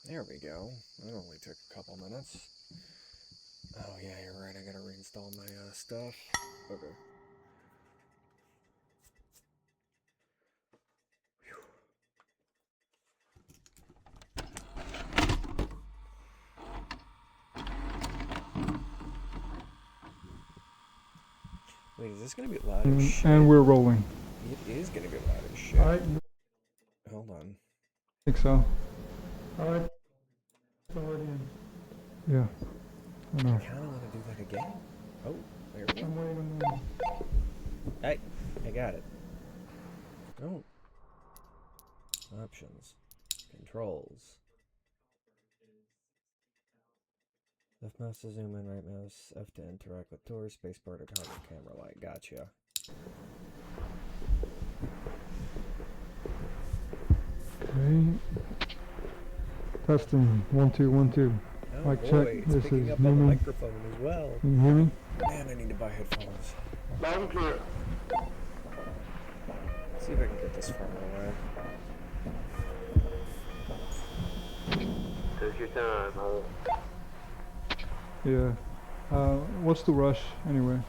There we go. That only took a couple minutes. Oh yeah, you're right. I gotta reinstall my stuff. Okay. Wait, is this gonna be loud as shit? And we're rolling. It is gonna be loud as shit. Alright. Hold on. I think so. Alright. Yeah. I know. I kinda wanna do that again. Oh, there we go. I'm waiting on Hey, I got it. Oh. Options. Controls. Left mouse to zoom in, right mouse F to interact with doors, spacebar to toggle camera light. Gotcha. Okay. Testing. 1 2 1 2. Oh Mic boy, check. it's This picking is up on the Newman. microphone as well. Can you hear me? Man, I need to buy headphones. Loud and clear. Let's see if I can get this far away. Take your time, huh? Yeah. What's the rush anyway?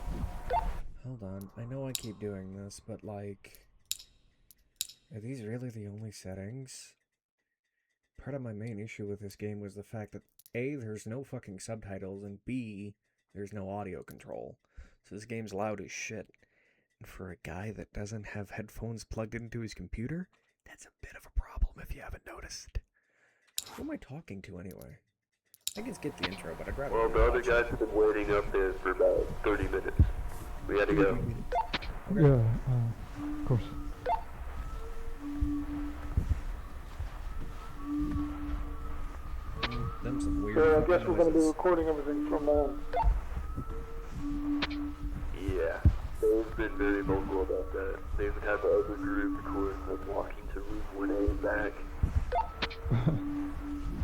Hold on. I know I keep doing this, but like... Are these really the only settings? Part of my main issue with this game was the fact that A, there's no fucking subtitles, and B, there's no audio control. So this game's loud as shit. And for a guy that doesn't have headphones plugged into his computer, that's a bit of a problem if you haven't noticed. Who am I talking to anyway? I can skip the intro, but I'd rather... Well, the other guys have been waiting up there for about 30 minutes. We had to go. Okay. Yeah, of course. Them some weird So I fucking guess we're going to be noises. recording everything from Yeah, they've been very vocal about that. They even have the other group recording them walking to room 1A and back.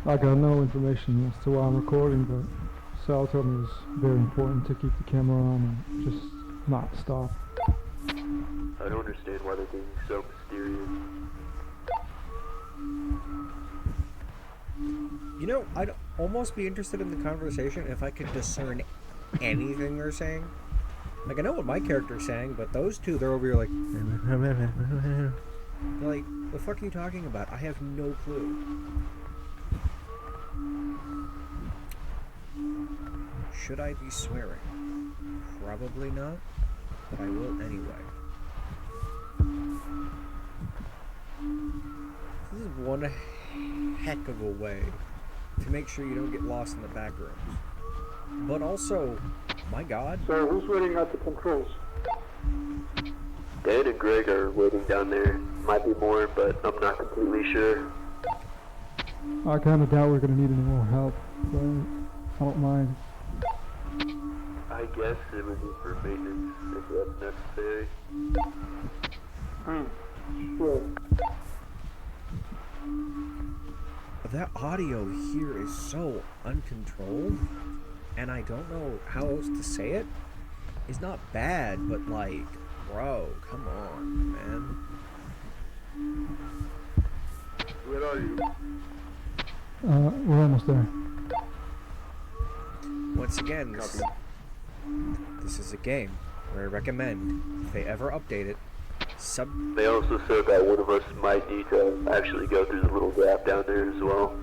I got no information as to why I'm recording, but Sal told me it's very important to keep the camera on and just not stop. I don't understand why they're being so mysterious. You know, I'd almost be interested in the conversation if I could discern anything they're saying. Like, I know what my character's saying, but those two, they're over here like... They're like, the fuck are you talking about? I have no clue. Should I be swearing? Probably not, but I will anyway. This is one heck of a way to make sure you don't get lost in the back rooms. But also, my god. So who's waiting at the controls? Dan and Greg are waiting down there. Might be more, but I'm not completely sure. I kind of doubt we're going to need any more help, but I don't mind. I guess it would be for maintenance if that's necessary. Sure. That audio here is so uncontrolled, and I don't know how else to say it. It's not bad, but like, bro, come on, man. Where are you? We're almost there. Once again, this is a game where I recommend, if they ever update it, They also said that one of us might need to actually go through the little gap down there as well.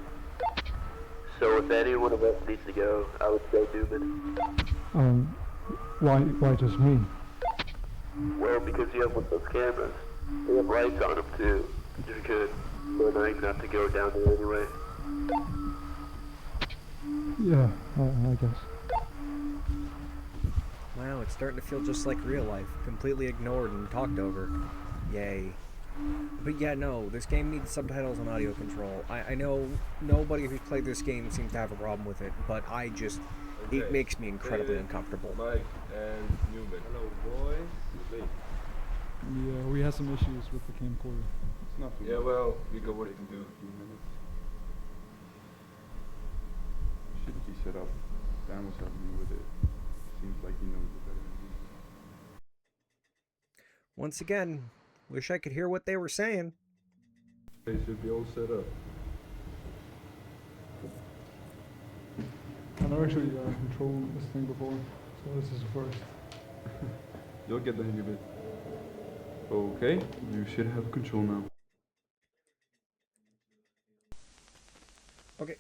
So if any one of us needs to go, I would say Newman. Why just me? Well, because you have one of those cameras. They have lights on them too. You're good. We're not even have to go down there anyway. Yeah, I guess. Wow, it's starting to feel just like real life. Completely ignored and talked over. Yay. But yeah, no, this game needs subtitles and audio control. I know nobody who's played this game seems to have a problem with it, but I just... Okay. It makes me incredibly uncomfortable. Mike and Newman. Hello, boys. Late. Yeah, we had some issues with the camcorder. It's not too bad. Well, we got what it can do. A few minutes. Should be set up. Dan was helping me with it. Seems like he knows it better than me. Once again, wish I could hear what they were saying. They should be all set up. I've never actually controlled this thing before, so this is the first. You'll get the hang of it. Okay, you should have control now. Okay.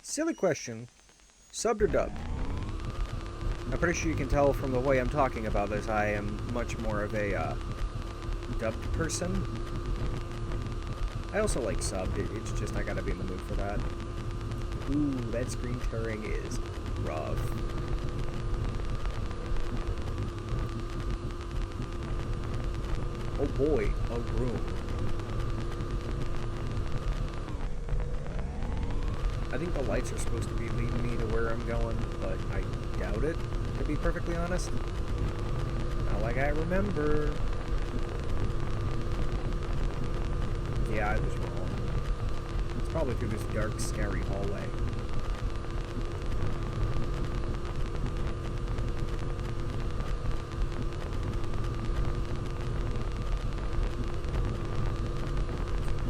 Silly question. Subbed or dubbed? I'm pretty sure you can tell from the way I'm talking about this, I am much more of a dubbed person. I also like subbed, it's just I gotta be in the mood for that. Ooh, that screen tearing is rough. Oh boy, a room. I think the lights are supposed to be leading me to where I'm going, but I doubt it, to be perfectly honest. Not like I remember. Yeah, I was wrong. It's probably through this dark, scary hallway.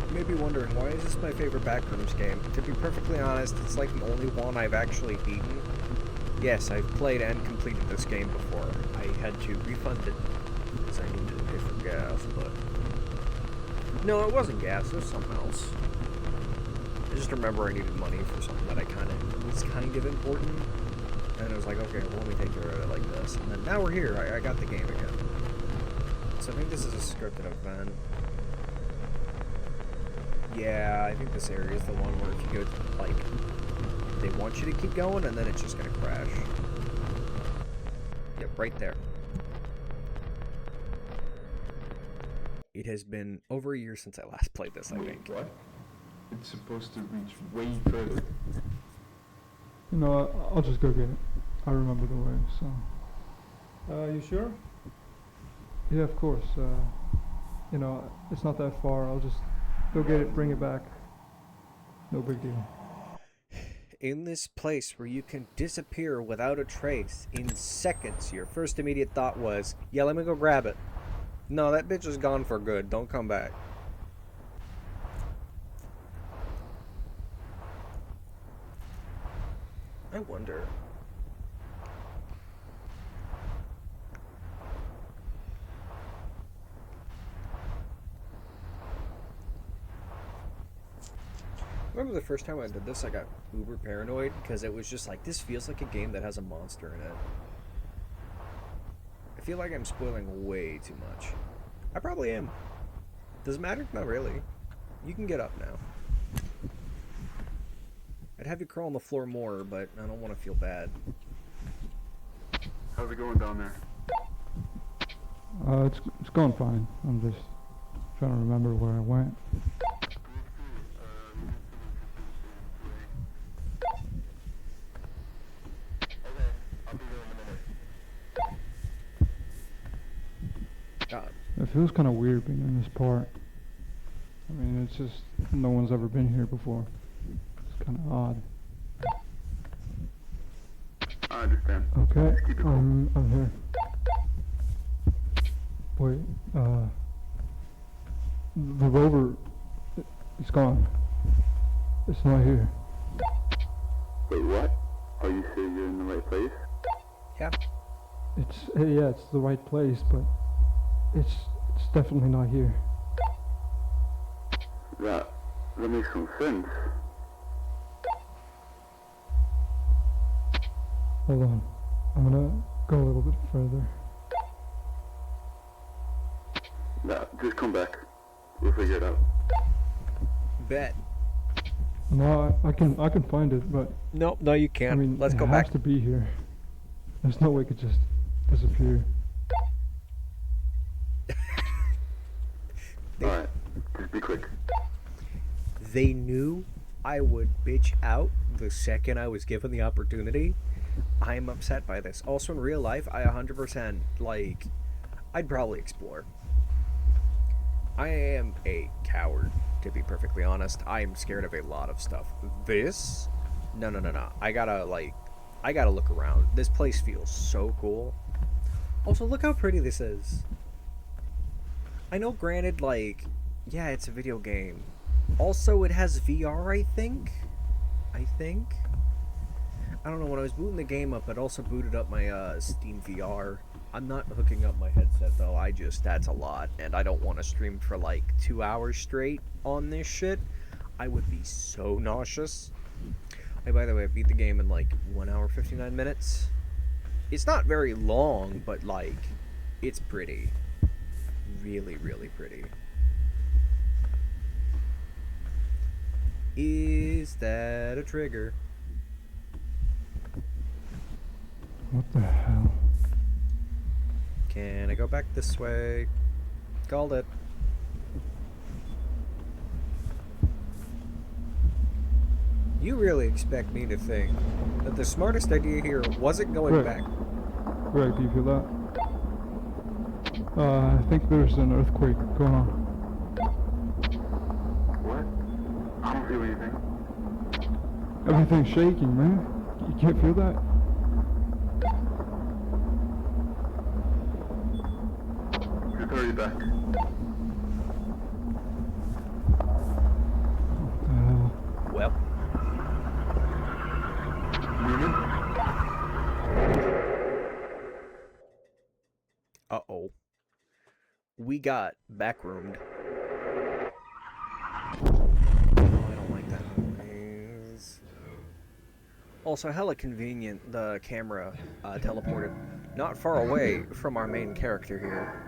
You may be wondering, why is this my favorite Backrooms game? To be perfectly honest, it's like the only one I've actually beaten. Yes, I've played and completed this game before. I had to refund it because I needed to pay for gas, but... No, it wasn't gas, it was something else. I just remember I needed money for something that was kind of important. And it was like, okay, well, let me take care of it like this. And then now we're here, I got the game again. So I think this is a scripted event. Yeah, I think this area is the one where if you go, like, they want you to keep going, and then it's just gonna crash. Yep, right there. It has been over a year since I last played this, I think. What? It's supposed to reach way further. You know, I'll just go get it. I remember the way, so. You sure? Yeah, of course. You know, it's not that far. I'll just go get it, bring it back. No big deal. In this place where you can disappear without a trace in seconds, your first immediate thought was, yeah, let me go grab it. No, that bitch is gone for good. Don't come back. I wonder. Remember the first time I did this, I got uber paranoid because it was just like, this feels like a game that has a monster in it. I feel like I'm spoiling way too much. I probably am. Does it matter? Not really. You can get up now. I'd have you crawl on the floor more, but I don't want to feel bad. How's it going down there? It's going fine. I'm just trying to remember where I went. God. It feels kind of weird being in this part. I mean, it's just no one's ever been here before. It's kind of odd. I understand. Okay, Keep it cool. I'm here. Wait, the rover, it's gone. It's not here. Wait, what? Are you sure you're in the right place? Yeah. Yeah, it's the right place, but it's definitely not here. That makes some sense. Hold on, I'm gonna go a little bit further. Nah, just come back. We'll figure it out. Bet. No, I can find it, but No, you can't. I mean, Let's go it back. has to be here. There's no way it could just disappear. Alright, just be quick. They knew I would bitch out the second I was given the opportunity. I'm upset by this. Also, in real life, I 100%, like, I'd probably explore. I am a coward, to be perfectly honest. I am scared of a lot of stuff. This? No. I gotta look around. This place feels so cool. Also, look how pretty this is. I know, granted, like, yeah, it's a video game. Also, it has VR, I think. I don't know, when I was booting the game up, it also booted up my Steam VR. I'm not hooking up my headset though. That's a lot, and I don't want to stream for like 2 hours straight on this shit. I would be so nauseous. Hey, by the way, I beat the game in like 1 hour 59 minutes. It's not very long, but like, it's pretty. Really, really pretty. Is that a trigger? What the hell? Can I go back this way? Called it. You really expect me to think that the smartest idea here wasn't going Right. back? Greg, do you feel that? I think there's an earthquake going on. What? I don't feel anything. Everything's shaking, man. You can't feel that? Just hurry back. What the hell? Well, Newman? uh-oh. We got backroomed. Oh, I don't like that noise. Also, hella convenient, the camera teleported not far away from our main character here.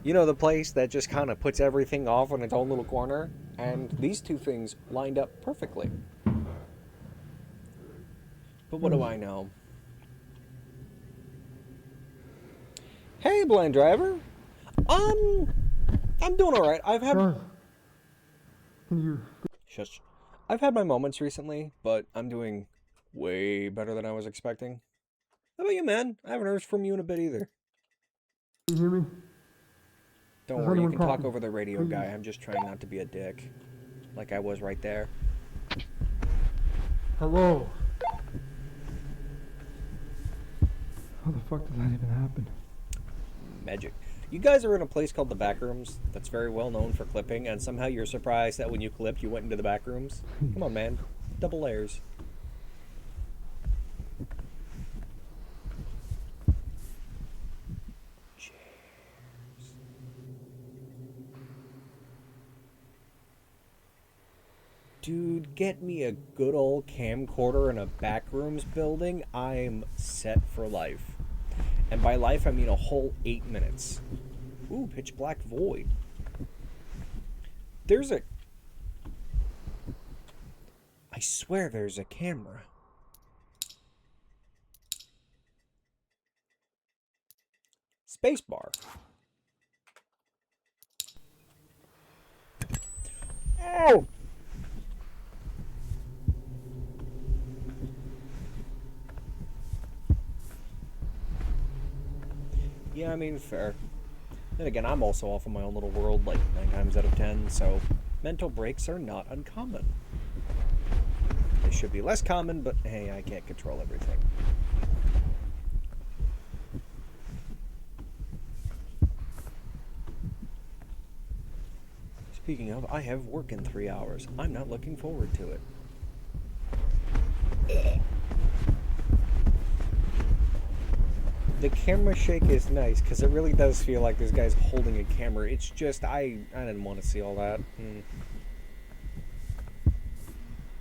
You know, the place that just kind of puts everything off in its own little corner? And these two things lined up perfectly. But what do I know? Hey, blind driver. I'm doing all right. Guys, can you... Shush. I've had my moments recently, but I'm doing way better than I was expecting. How about you, man? I haven't heard from you in a bit either. Can you hear me? Don't Is worry, you anyone can talk talking? over the radio Please. guy. I'm just trying not to be a dick. Like I was right there. Hello? How the fuck did that even happen? Magic. You guys are in a place called the Backrooms that's very well known for clipping, and somehow you're surprised that when you clipped, you went into the Backrooms? Come on, man. Double layers. Cheers. Dude, get me a good old camcorder in a Backrooms building. I'm set for life. And by life, I mean a whole 8 minutes. Ooh, pitch black void. There's a... I swear there's a camera. Spacebar. Oh! Yeah, I mean, fair. Then again, I'm also off in my own little world like 9 times out of 10, so mental breaks are not uncommon. They should be less common, but hey, I can't control everything. Speaking of, I have work in 3 hours. I'm not looking forward to it. The camera shake is nice because it really does feel like this guy's holding a camera. It's just I didn't want to see all that.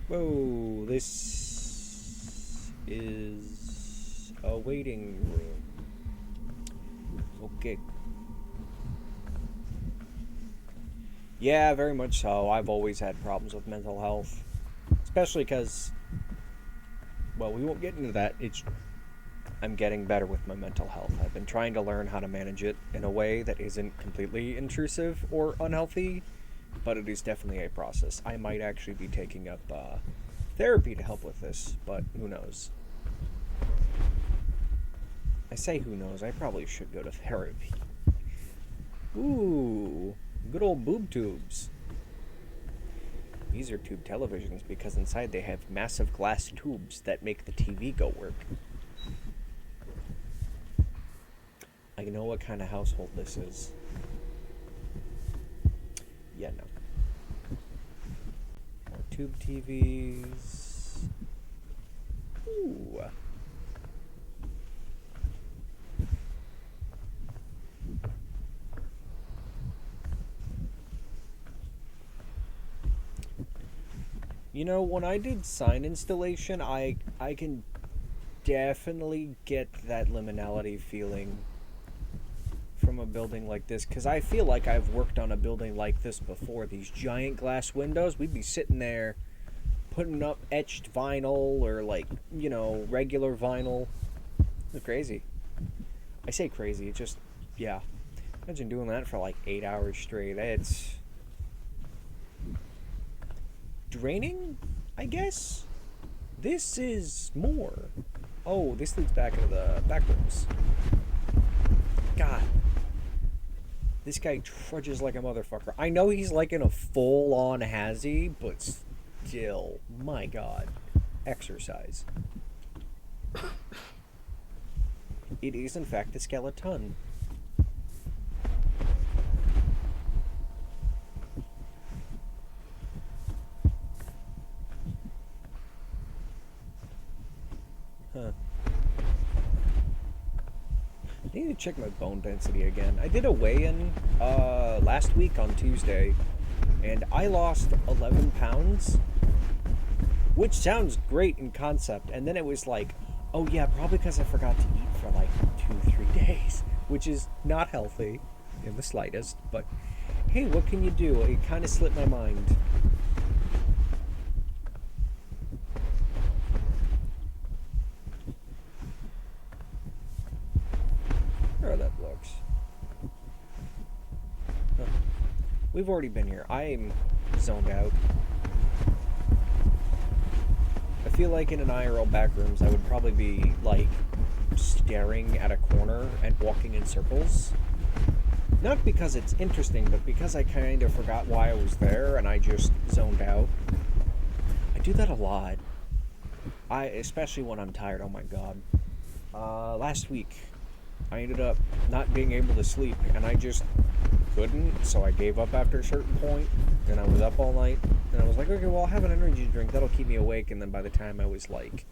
Whoa, this is a waiting room. Okay. Yeah, very much so. I've always had problems with mental health, especially because, well, we won't get into that. I'm getting better with my mental health. I've been trying to learn how to manage it in a way that isn't completely intrusive or unhealthy, but it is definitely a process. I might actually be taking up therapy to help with this, but who knows? I say who knows, I probably should go to therapy. Ooh, good old boob tubes. These are tube televisions because inside they have massive glass tubes that make the TV go work. I know what kind of household this is. Yeah, no. More tube TVs. Ooh. You know, when I did sign installation, I can definitely get that liminality feeling from a building like this, because I feel like I've worked on a building like this before. These giant glass windows, we'd be sitting there putting up etched vinyl or, like, you know, regular vinyl. It's crazy. I say crazy, it just, yeah. Imagine doing that for like 8 hours straight. It's draining, I guess? This is more. Oh, this leads back into the back rooms. God. This guy trudges like a motherfucker. I know he's like in a full-on hazy, but still, my God. Exercise. It is, in fact, a skeleton. Huh. I need to check my bone density again. I did a weigh-in last week on Tuesday, and I lost 11 pounds, which sounds great in concept. And then it was like, oh yeah, probably because I forgot to eat for like 2-3 days, which is not healthy in the slightest. But hey, what can you do? It kind of slipped my mind. There that looks. Huh. We've already been here. I'm zoned out. I feel like in an IRL backrooms, I would probably be like staring at a corner and walking in circles. Not because it's interesting, but because I kind of forgot why I was there and I just zoned out. I do that a lot. Especially when I'm tired. Oh my God. Last week, I ended up not being able to sleep, and I just couldn't, so I gave up after a certain point, and I was up all night, and I was like, okay, well, I'll have an energy drink, that'll keep me awake, and then by the time I was like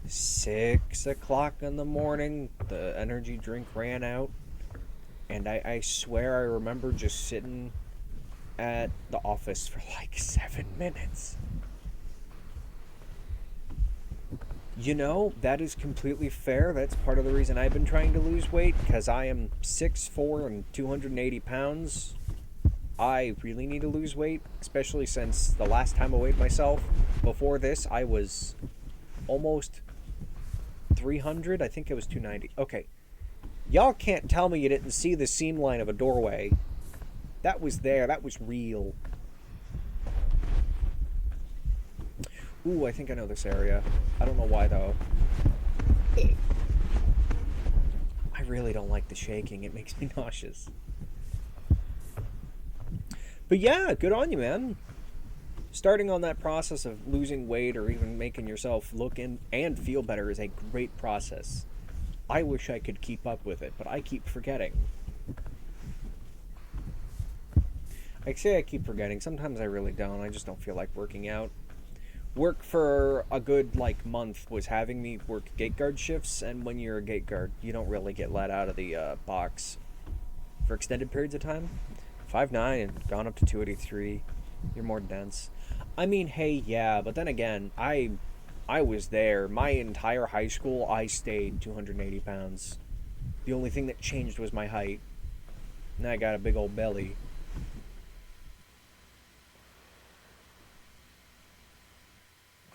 6 o'clock in the morning, the energy drink ran out, and I swear I remember just sitting at the office for like 7 minutes. You know, that is completely fair. That's part of the reason I've been trying to lose weight, because I am 6'4" and 280 pounds. I really need to lose weight, especially since the last time I weighed myself, before this, I was almost 300. I think it was 290. Okay. Y'all can't tell me you didn't see the seam line of a doorway. That was there. That was real. Ooh, I think I know this area. I don't know why, though. I really don't like the shaking. It makes me nauseous. But yeah, good on you, man. Starting on that process of losing weight or even making yourself look in and feel better is a great process. I wish I could keep up with it, but I keep forgetting. I say I keep forgetting. Sometimes I really don't. I just don't feel like working out. Work for a good, like, month was having me work gate guard shifts, and when you're a gate guard, you don't really get let out of the box for extended periods of time. 5'9" and gone up to 283. You're more dense. I mean, hey, yeah, but then again, I was there. My entire high school, I stayed 280 pounds. The only thing that changed was my height. Now I got a big old belly.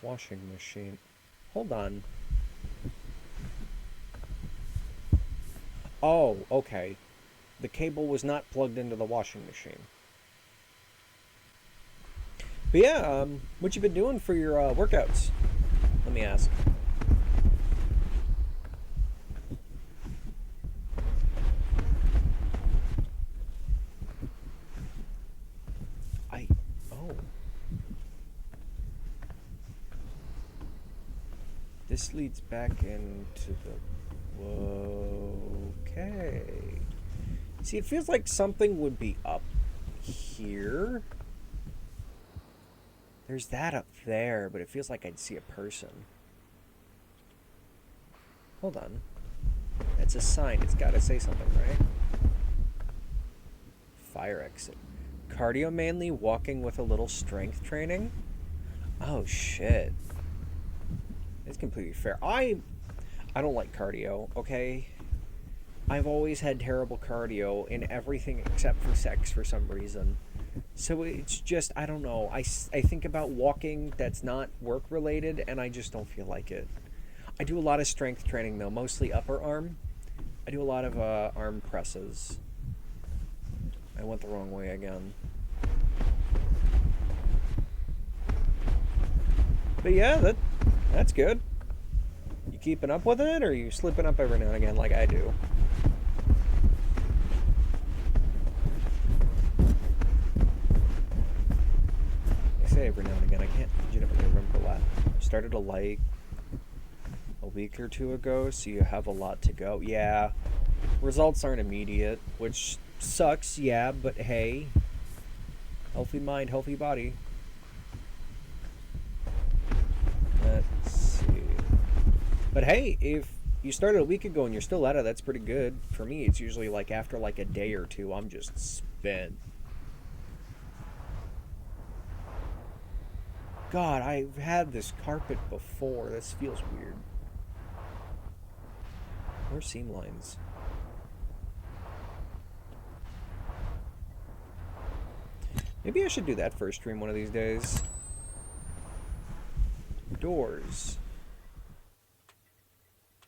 Washing machine. Hold on. Oh, okay. The cable was not plugged into the washing machine. But yeah, what you been doing for your workouts? Let me ask. Oh. This leads back into the... Whoa, okay. See, it feels like something would be up here. There's that up there, but it feels like I'd see a person. Hold on. It's a sign. It's got to say something, right? Fire exit. Cardio mainly, walking with a little strength training. Oh shit. It's completely fair. I don't like cardio, okay? I've always had terrible cardio in everything except for sex for some reason. So it's just, I don't know. I think about walking that's not work related and I just don't feel like it. I do a lot of strength training though, mostly upper arm. I do a lot of arm presses. I went the wrong way again. But yeah, that's good. You keeping up with it, or are you slipping up every now and again like I do? I say every now and again. I can't legitimately remember that. Started a light a week or two ago, so you have a lot to go. Yeah, results aren't immediate, which sucks, yeah, but hey, healthy mind, healthy body. Let's see. But hey, if you started a week ago and you're still at it, that's pretty good. For me, it's usually like after like a day or two, I'm just spent. God, I've had this carpet before. This feels weird. Where's seam lines? Maybe I should do that for a stream one of these days. Doors.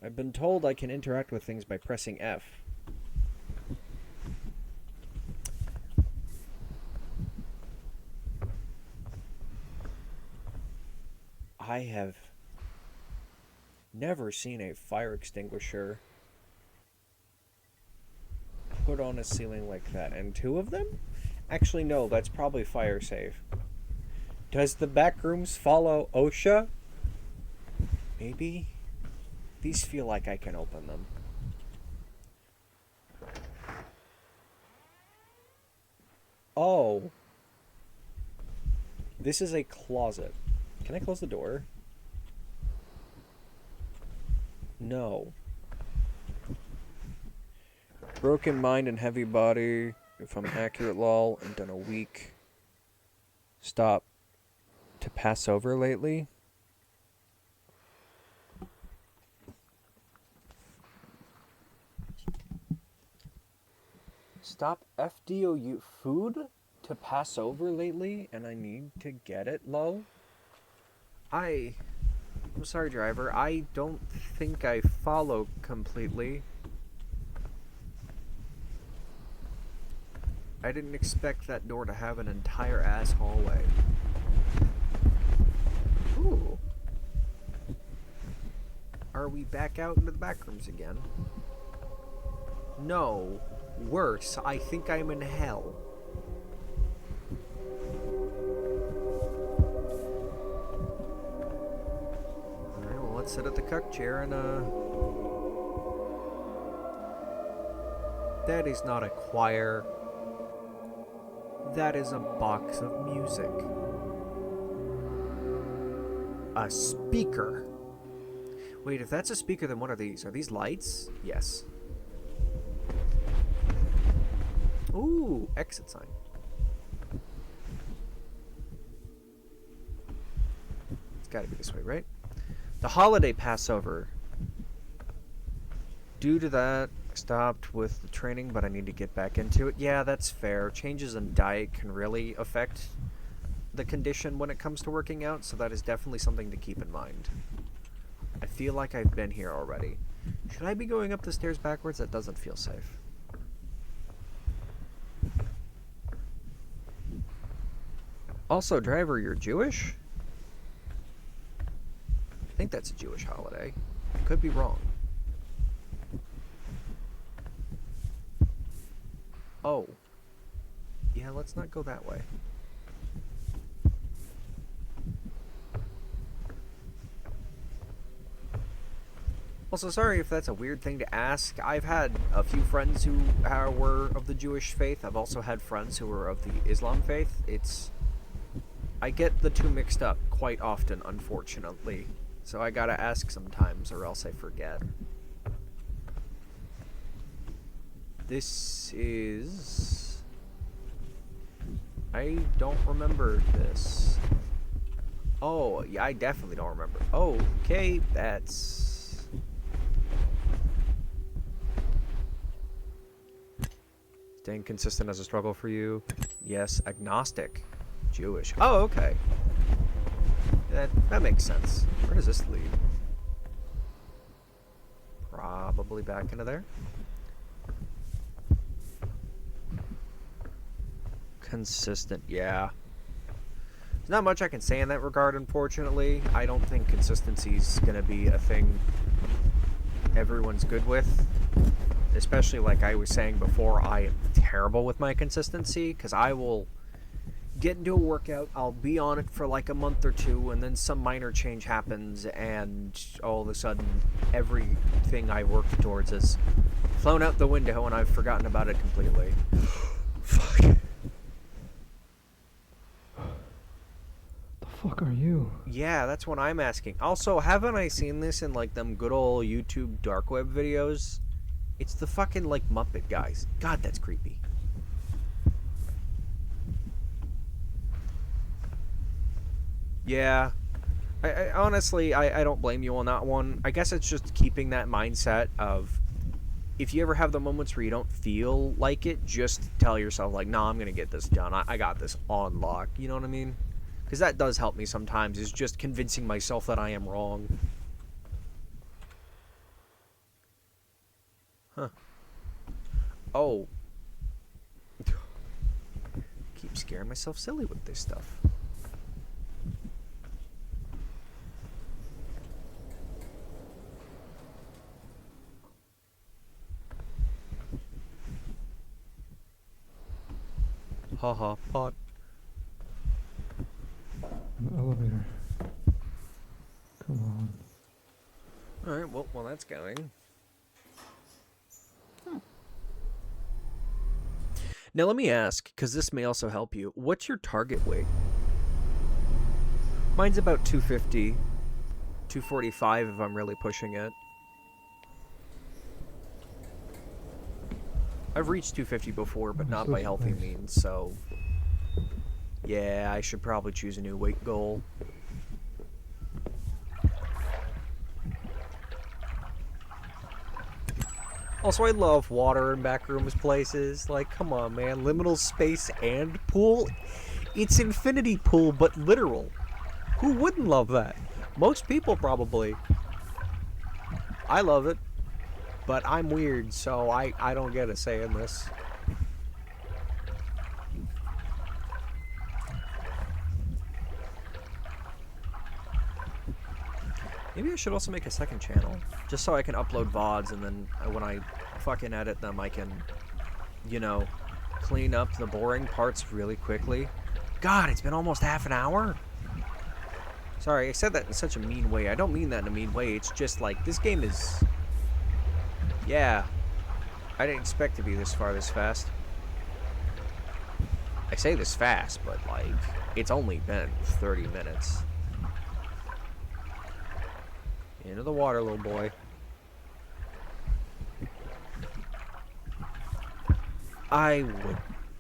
I've been told I can interact with things by pressing F. I have never seen a fire extinguisher put on a ceiling like that. And two of them? Actually, no, that's probably fire safe. Does the back rooms follow OSHA? Maybe? These feel like I can open them. Oh. This is a closet. Can I close the door? No. Broken mind and heavy body. If I'm accurate, lol, and done a week. Stop. To pass over lately? Stop FDOU food to pass over lately, and I need to get it, lol? I'm sorry, driver. I don't think I follow completely. I didn't expect that door to have an entire ass hallway. Ooh. Are we back out into the back rooms again? No. Worse, I think I'm in hell. Alright, well, let's sit at the cuck chair and, That is not a choir. That is a box of music. A speaker. Wait, if that's a speaker, then what are these? Are these lights? Yes. Ooh, exit sign. It's gotta be this way, right? The holiday Passover. Due to that, I stopped with the training, but I need to get back into it. Yeah, that's fair. Changes in diet can really affect the condition when it comes to working out, so that is definitely something to keep in mind. I feel like I've been here already. Should I be going up the stairs backwards? That doesn't feel safe. Also, driver, you're Jewish? I think that's a Jewish holiday. Could be wrong. Oh. Yeah, let's not go that way. Also, sorry if that's a weird thing to ask. I've had a few friends who were of the Jewish faith. I've also had friends who were of the Islam faith. I get the two mixed up quite often, unfortunately. So I gotta ask sometimes, or else I forget. This is... I don't remember this. Oh, yeah, I definitely don't remember. Okay, that's... Staying consistent as a struggle for you. Yes, agnostic. Jewish. Oh, okay. That makes sense. Where does this lead? Probably back into there. Consistent, yeah. There's not much I can say in that regard, unfortunately. I don't think consistency's gonna be a thing everyone's good with. Especially like I was saying before, I am terrible with my consistency, because I will get into a workout, I'll be on it for like a month or two, and then some minor change happens, and all of a sudden, everything I worked towards has flown out the window, and I've forgotten about it completely. Fuck. The fuck are you? Yeah, that's what I'm asking. Also, haven't I seen this in like them good old YouTube dark web videos? It's the fucking like Muppet guys. God, that's creepy. Yeah. I honestly, I don't blame you on that one. I guess it's just keeping that mindset of, if you ever have the moments where you don't feel like it, just tell yourself, like, nah, I'm going to get this done. I got this on lock. You know what I mean? Because that does help me sometimes, is just convincing myself that I am wrong. Huh. Oh. Keep scaring myself silly with this stuff. Haha, pot. An elevator. Come on. Alright, well, that's going. Now let me ask, because this may also help you, what's your target weight? Mine's about 250, 245 if I'm really pushing it. I've reached 250 before, but not by healthy means, so... Yeah, I should probably choose a new weight goal. Also, I love water in backrooms places. Like, come on, man. Liminal space and pool? It's infinity pool, but literal. Who wouldn't love that? Most people, probably. I love it. But I'm weird, so I don't get a say in this. Maybe I should also make a second channel, just so I can upload VODs, and then when I fucking edit them, I can, you know, clean up the boring parts really quickly. God, it's been almost half an hour? Sorry, I said that in such a mean way. I don't mean that in a mean way. It's just like, this game is... Yeah. I didn't expect to be this far this fast. I say this fast, but, like, it's only been 30 minutes. Into the water, little boy. I would...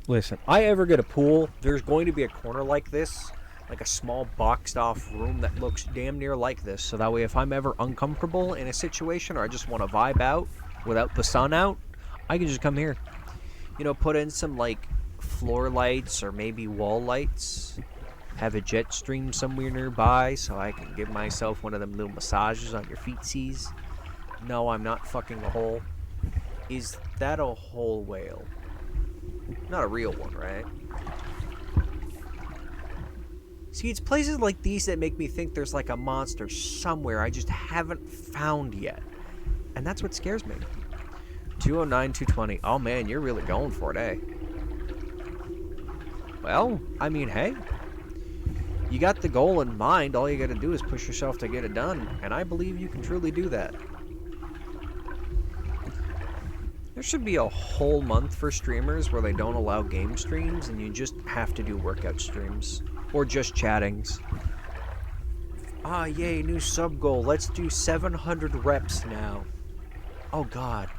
Listen, I ever get a pool, there's going to be a corner like this, like a small boxed off room that looks damn near like this, so that way if I'm ever uncomfortable in a situation or I just want to vibe out without the sun out, I can just come here. You know, put in some, like, floor lights or maybe wall lights. Have a jet stream somewhere nearby so I can give myself one of them little massages on your feetsies. No, I'm not fucking a hole. Is that a whole whale? Not a real one, right? See, it's places like these that make me think there's like a monster somewhere I just haven't found yet. And that's what scares me. 209, 220. Oh man, you're really going for it, eh? Well, I mean, hey. You got the goal in mind, all you gotta do is push yourself to get it done, and I believe you can truly do that. There should be a whole month for streamers where they don't allow game streams and you just have to do workout streams. Or just chattings. Ah, yay, new sub goal. Let's do 700 reps now. Oh god.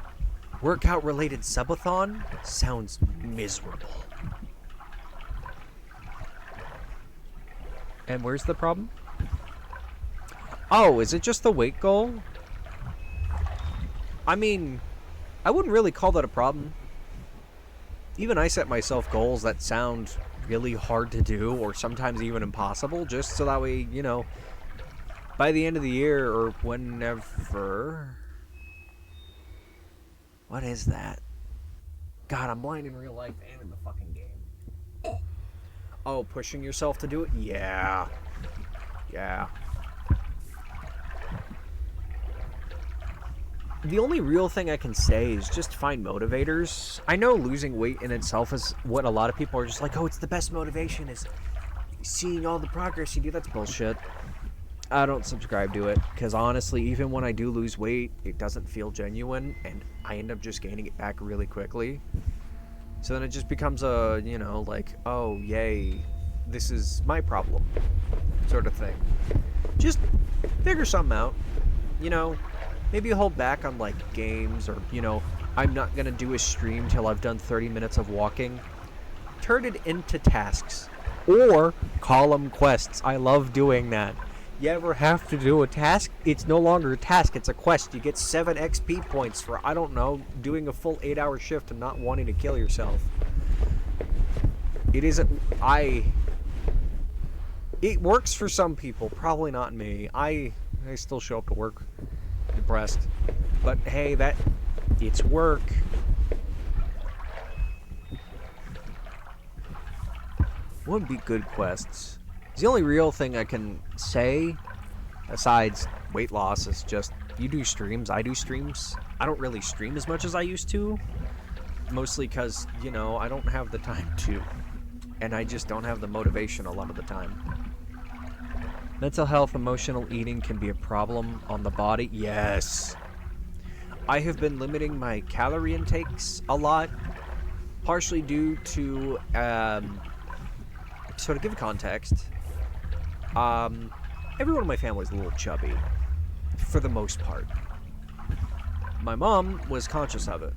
Workout-related subathon? Sounds miserable. And where's the problem? Oh, is it just the weight goal? I mean, I wouldn't really call that a problem. Even I set myself goals that sound really hard to do, or sometimes even impossible, just so that way, you know, by the end of the year or whenever... What is that? God, I'm blind in real life and in the fucking game. Oh, pushing yourself to do it? Yeah. Yeah. The only real thing I can say is just find motivators. I know losing weight in itself is what a lot of people are just like, oh, it's the best motivation is seeing all the progress you do. That's bullshit. I don't subscribe to it, because honestly, even when I do lose weight, it doesn't feel genuine, and I end up just gaining it back really quickly. So then it just becomes a, you know, like, oh, yay, this is my problem, sort of thing. Just figure something out, you know, maybe hold back on, like, games, or, you know, I'm not gonna do a stream till I've done 30 minutes of walking. Turn it into tasks, or call them quests. I love doing that. You ever have to do a task? It's no longer a task, it's a quest. You get 7 XP points for, I don't know, doing a full 8-hour shift and not wanting to kill yourself. It isn't... It works for some people, probably not me. I still show up to work depressed. But hey, it's work. What would be good quests? The only real thing I can say, besides weight loss, is just, you do streams, I do streams. I don't really stream as much as I used to. Mostly because, you know, I don't have the time to. And I just don't have the motivation a lot of the time. Mental health, emotional eating can be a problem on the body. Yes. I have been limiting my calorie intakes a lot. Partially due to, so to give context, everyone in my family is a little chubby, for the most part. My mom was conscious of it,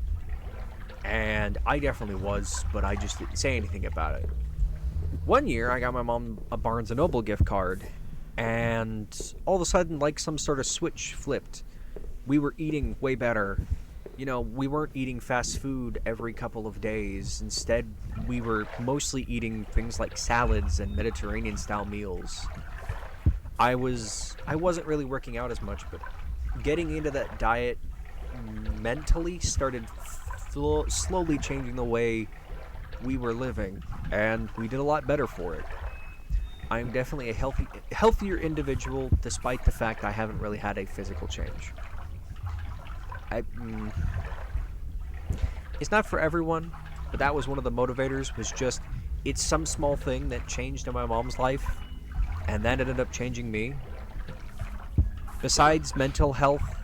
and I definitely was, but I just didn't say anything about it. One year, I got my mom a Barnes & Noble gift card, and all of a sudden, like some sort of switch flipped. We were eating way better. You know, we weren't eating fast food every couple of days. Instead, we were mostly eating things like salads and Mediterranean-style meals. I wasn't really working out as much, but getting into that diet mentally started slowly changing the way we were living, and we did a lot better for it. I'm definitely a healthier individual, despite the fact I haven't really had a physical change. It's not for everyone, but that was one of the motivators, was just, it's some small thing that changed in my mom's life, and that ended up changing me. Besides mental health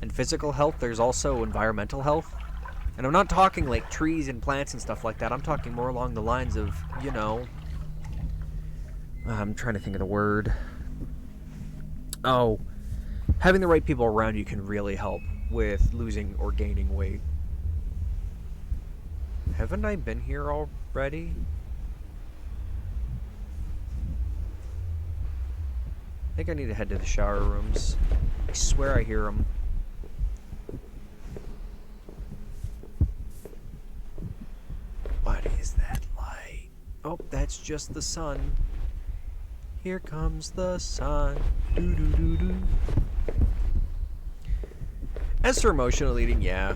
and physical health, there's also environmental health. And I'm not talking like trees and plants and stuff like that. I'm talking more along the lines of, you know... I'm trying to think of the word. Oh, having the right people around you can really help with losing or gaining weight. Haven't I been here already? I think I need to head to the shower rooms. I swear I hear them. What is that light? Oh, that's just the sun. Here comes the sun. Doo doo doo doo. As for emotional eating, yeah.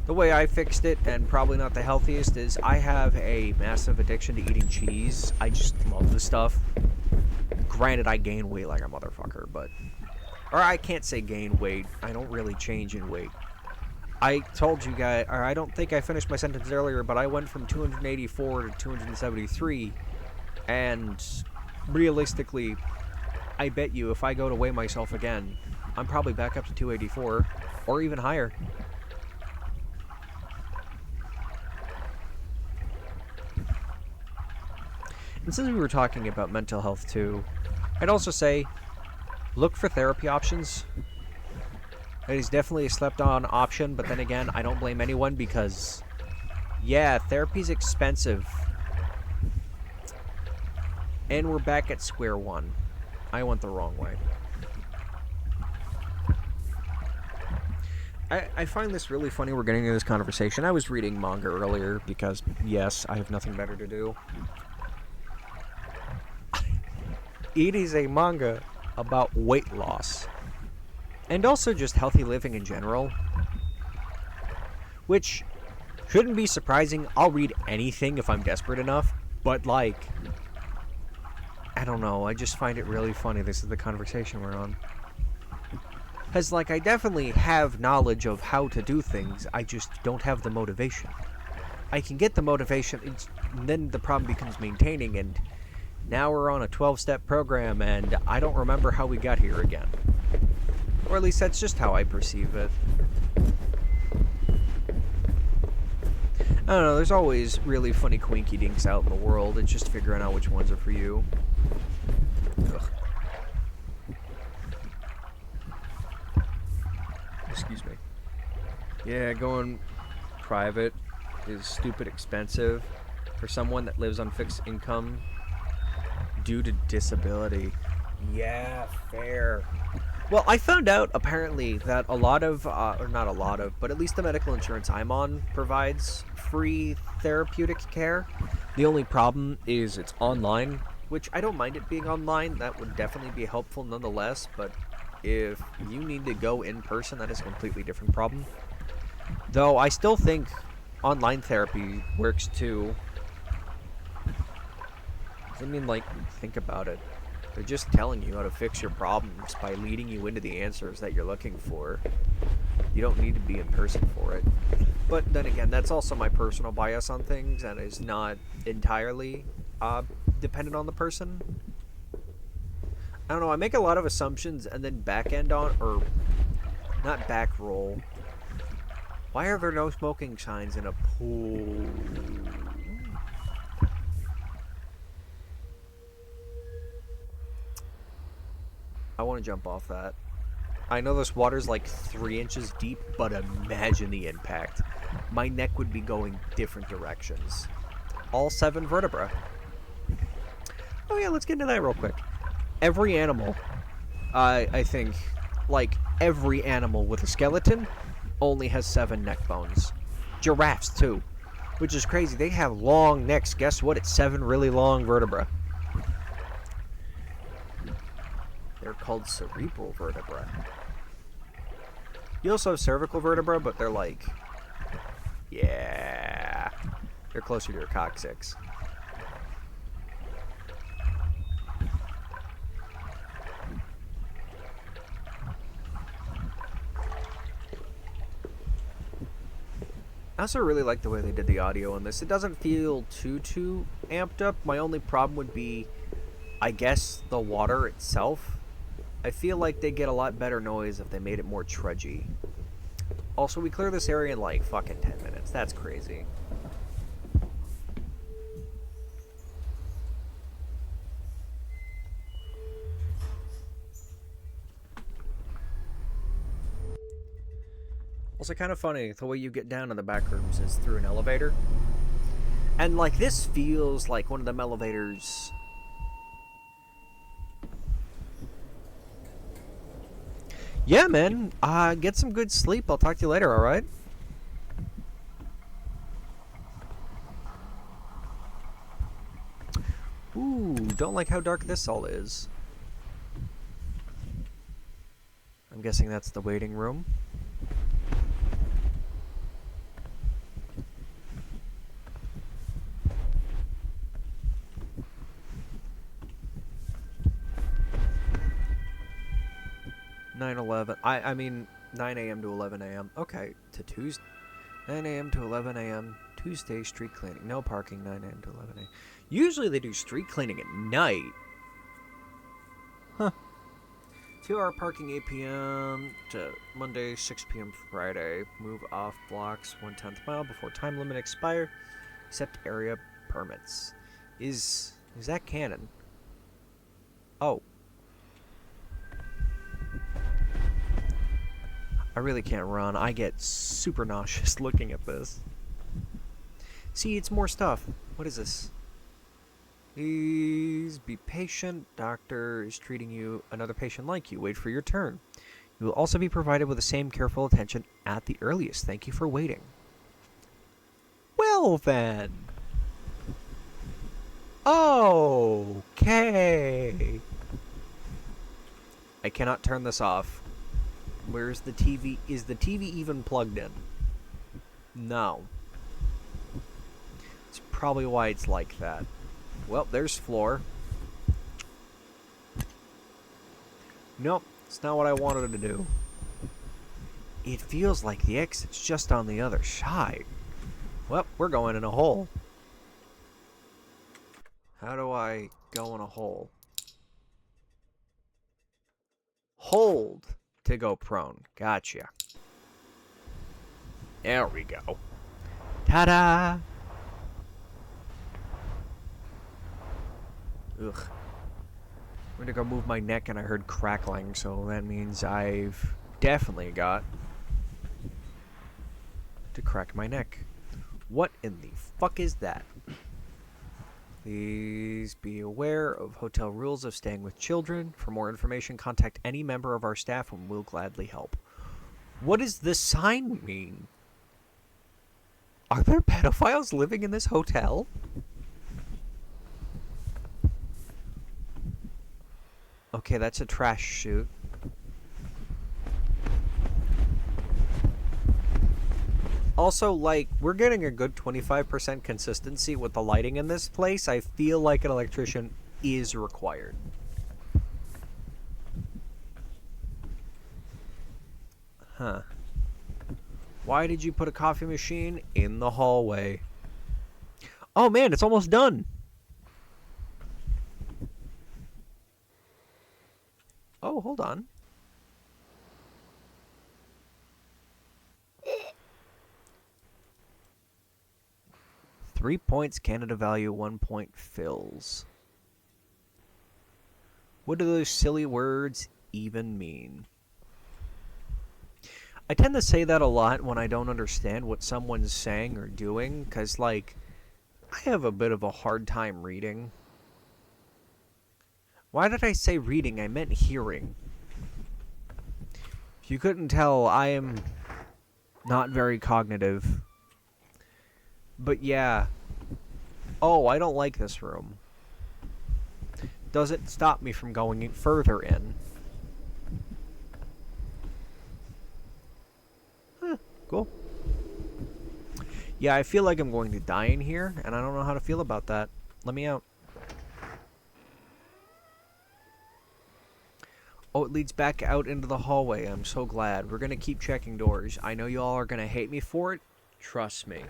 The way I fixed it, and probably not the healthiest, is I have a massive addiction to eating cheese. I just love the stuff. Granted, I gain weight like a motherfucker, but... Or I can't say gain weight. I don't really change in weight. I told you guys, or I don't think I finished my sentence earlier, but I went from 284 to 273, and realistically, I bet you if I go to weigh myself again, I'm probably back up to 284, or even higher. And since we were talking about mental health too, I'd also say, look for therapy options. It is definitely a slept-on option, but then again, I don't blame anyone because, yeah, therapy's expensive. And we're back at square one. I went the wrong way. I find this really funny we're getting into this conversation. I was reading manga earlier because, yes, I have nothing better to do. It is a manga about weight loss. And also just healthy living in general. Which shouldn't be surprising. I'll read anything if I'm desperate enough. But, like, I don't know. I just find it really funny this is the conversation we're on. Because, like, I definitely have knowledge of how to do things. I just don't have the motivation. I can get the motivation, and then the problem becomes maintaining, and now we're on a 12-step program, and I don't remember how we got here again. Or at least that's just how I perceive it. I don't know, there's always really funny quinky dinks out in the world. It's just figuring out which ones are for you. Ugh. Excuse me. Yeah, going private is stupid expensive for someone that lives on fixed income due to disability. Yeah, fair. Well, I found out apparently that a lot of, or not a lot of, but at least the medical insurance I'm on provides free therapeutic care. The only problem is it's online, which I don't mind it being online. That would definitely be helpful nonetheless, but if you need to go in person, that is a completely different problem. Though I still think online therapy works too. I mean, like, think about it. They're just telling you how to fix your problems by leading you into the answers that you're looking for. You don't need to be in person for it. But then again, that's also my personal bias on things, and is not entirely dependent on the person. I don't know, I make a lot of assumptions and then back end on, or not back roll. Why are there no smoking signs in a pool? I want to jump off that. I know this water's like 3 inches deep, but imagine the impact. My neck would be going different directions. All 7 vertebrae. Oh yeah, let's get into that real quick. Every animal, I think, like every animal with a skeleton, only has 7 neck bones. Giraffes too, which is crazy. They have long necks. Guess what? It's 7 really long vertebrae. They're called cerebral vertebrae. You also have cervical vertebrae, but they're like, yeah, they're closer to your coccyx. I also really like the way they did the audio on this. It doesn't feel too amped up. My only problem would be, I guess, the water itself. I feel like they get a lot better noise if they made it more trudgy. Also, we clear this area in like fucking 10 minutes. That's crazy. Also kind of funny, the way you get down in the back rooms is through an elevator. And like this feels like one of them elevators. Yeah, man. Get some good sleep. I'll talk to you later, alright? Ooh, don't like how dark this all is. I'm guessing that's the waiting room. I mean 9 a.m. to 11 a.m. Okay, to Tuesday. 9 a.m. to 11 a.m. Tuesday street cleaning. No parking 9 a.m. to 11 a.m. Usually they do street cleaning at night. Huh. 2-hour parking 8 p.m. to Monday 6 p.m. Friday. Move off blocks 1/10 mile before time limit expire. Accept area permits. Is that canon? Oh. I really can't run. I get super nauseous looking at this. See, it's more stuff. What is this? Please be patient. Doctor is treating you. Another patient like you. Wait for your turn. You will also be provided with the same careful attention at the earliest. Thank you for waiting. Well then. Okay. I cannot turn this off. Where's the TV? Is the TV even plugged in? No. It's probably why it's like that. Well, there's floor. Nope, it's not what I wanted to do. It feels like the exit's just on the other side. Well, we're going in a hole. How do I go in a hole? Hold to go prone. Gotcha. There we go. Ta-da! Ugh. I'm gonna go move my neck and I heard crackling, so that means I've definitely got to crack my neck. What in the fuck is that? Please be aware of hotel rules of staying with children. For more information, contact any member of our staff and we'll gladly help. What does this sign mean? Are there pedophiles living in this hotel? Okay, that's a trash chute. Also, like, we're getting a good 25% consistency with the lighting in this place. I feel like an electrician is required. Huh. Why did you put a coffee machine in the hallway? Oh man, it's almost done. Oh, hold on. Three points, Canada value, 1 point fills. What do those silly words even mean? I tend to say that a lot when I don't understand what someone's saying or doing, because, like, I have a bit of a hard time reading. Why did I say reading? I meant hearing. If you couldn't tell, I am not very cognitive. But yeah. Oh, I don't like this room. Does it stop me from going further in? Huh, cool. Yeah, I feel like I'm going to die in here, and I don't know how to feel about that. Let me out. Oh, it leads back out into the hallway. I'm so glad. We're going to keep checking doors. I know you all are going to hate me for it. Trust me.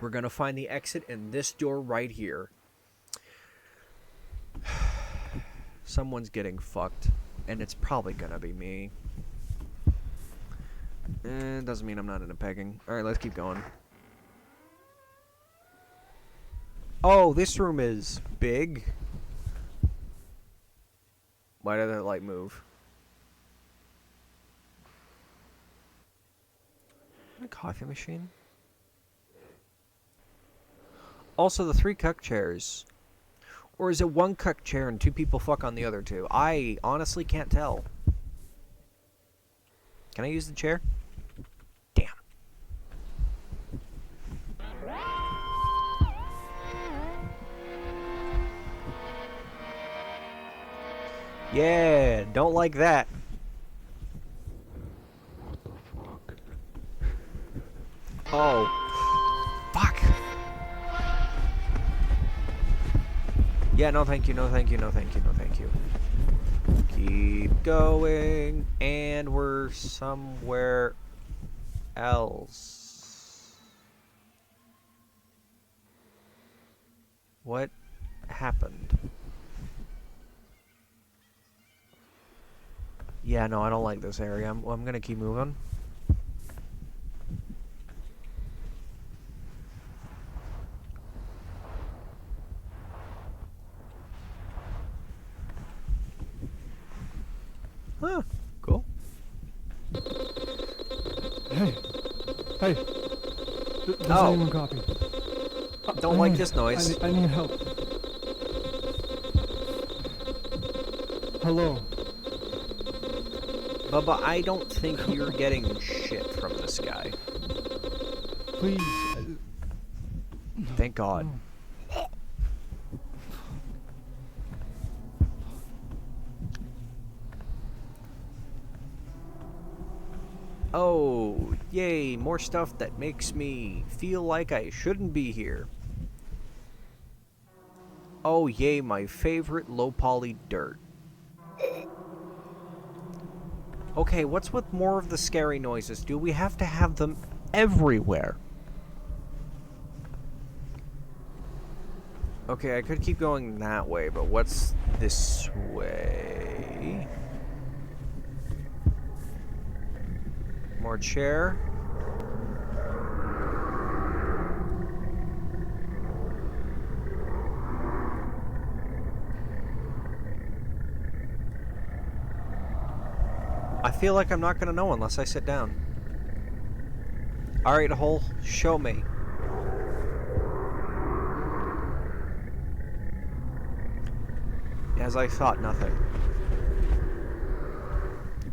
We're going to find the exit in this door right here. Someone's getting fucked, and it's probably going to be me. Doesn't mean I'm not into pegging. Alright, let's keep going. Oh, this room is big. Why did that light move? A coffee machine? Also, the 3 cuck chairs. Or is it 1 cuck chair and 2 people fuck on the other 2? I honestly can't tell. Can I use the chair? Damn. Yeah, don't like that. What the fuck? Oh. Fuck. Yeah, no thank you, no thank you, no thank you, no thank you. Keep going, and we're somewhere else. What happened? Yeah, no, I don't like this area. I'm gonna keep moving. Huh, cool. Hey. Does Oh. anyone copy? Don't like this noise. I need help. Hello. Bubba, I don't think you're getting shit from this guy. Please. Thank God. Oh, yay, more stuff that makes me feel like I shouldn't be here. Oh, yay, my favorite low poly dirt. Okay, what's with more of the scary noises? Do we have to have them everywhere? Okay, I could keep going that way, but what's this way? More chair. I feel like I'm not gonna know unless I sit down. Alright, hole, show me. As I thought, nothing.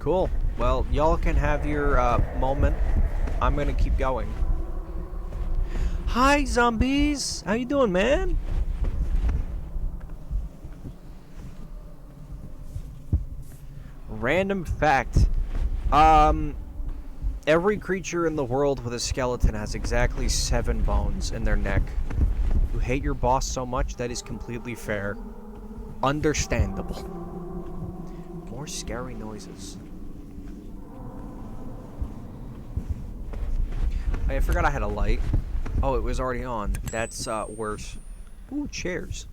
Cool. Well, y'all can have your moment. I'm gonna keep going. Hi, zombies! How you doing, man? Random fact. Every creature in the world with a skeleton has exactly 7 bones in their neck. You hate your boss so much, that is completely fair. Understandable. More scary noises. I forgot I had a light. Oh, it was already on. That's worse. Ooh, chairs.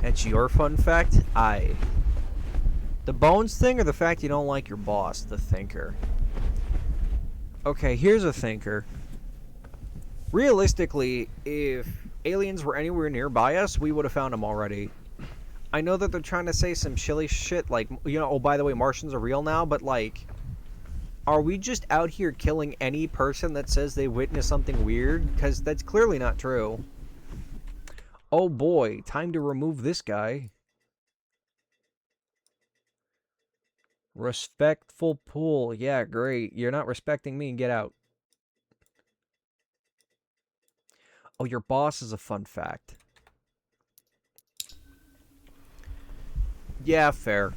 That's your fun fact? The bones thing, or the fact you don't like your boss, the thinker? Okay, here's a thinker. Realistically, if aliens were anywhere nearby us, we would have found them already. I know that they're trying to say some shilly shit, like, you know, oh, by the way, Martians are real now, but, like, are we just out here killing any person that says they witnessed something weird? Because that's clearly not true. Oh boy, time to remove this guy. Respectful pool. Yeah, great. You're not respecting me. Get out. Oh, your boss is a fun fact. Yeah, fair.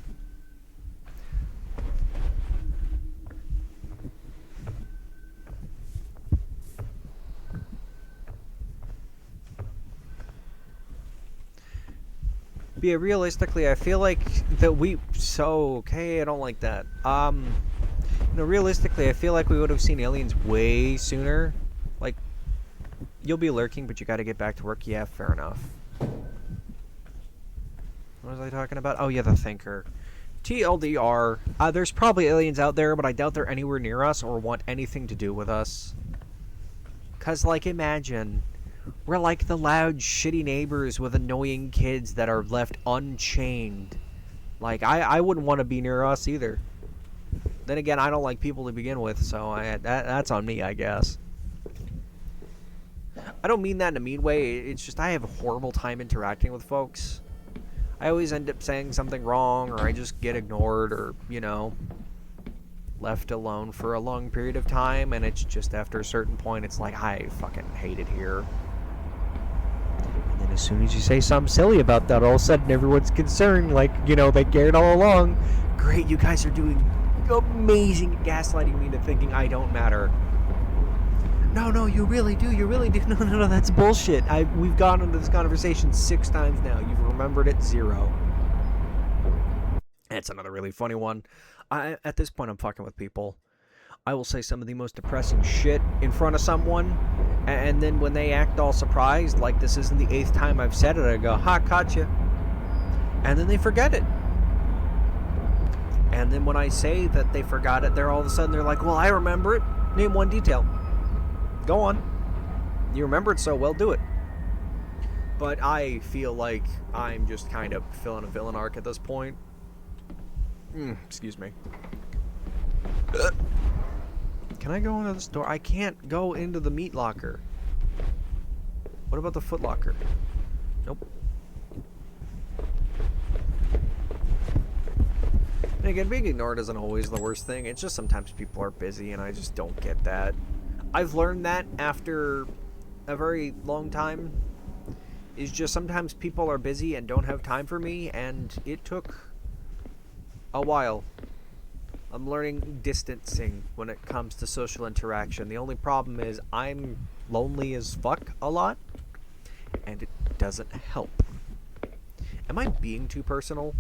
But yeah, realistically, I feel like that okay, I don't like that. You know, realistically, I feel like we would have seen aliens way sooner. Like, you'll be lurking, but you gotta get back to work. Yeah, fair enough. What was I talking about? Oh, yeah, the thinker. TLDR, there's probably aliens out there, but I doubt they're anywhere near us or want anything to do with us. 'Cause, like, imagine, we're like the loud, shitty neighbors with annoying kids that are left unchained. Like, I wouldn't want to be near us either. Then again, I don't like people to begin with, so that's on me, I guess. I don't mean that in a mean way, it's just I have a horrible time interacting with folks. I always end up saying something wrong, or I just get ignored, or, you know, left alone for a long period of time, and it's just after a certain point, it's like, I fucking hate it here. And then as soon as you say something silly about that, all of a sudden everyone's concerned, like, you know, they cared all along. Great, you guys are doing amazing at gaslighting me into thinking I don't matter. No, you really do, No, that's bullshit. We've gone into this conversation 6 times now. You've remembered it 0. That's another really funny one. At this point, I'm fucking with people. I will say some of the most depressing shit in front of someone, and then when they act all surprised, like this isn't the 8th time I've said it, I go, ha, caught you. And then they forget it. And then when I say that they forgot it, they're all of a sudden, they're like, well, I remember it. Name one detail. Go on. You remember it so well, do it. But I feel like I'm just kind of filling a villain arc at this point. Excuse me. Can I go into the store? I can't go into the meat locker. What about the foot locker? Nope. And again, being ignored isn't always the worst thing. It's just sometimes people are busy and I just don't get that. I've learned that after a very long time. Is just sometimes people are busy and don't have time for me, and it took a while. I'm learning distancing when it comes to social interaction. The only problem is I'm lonely as fuck a lot, and it doesn't help. Am I being too personal?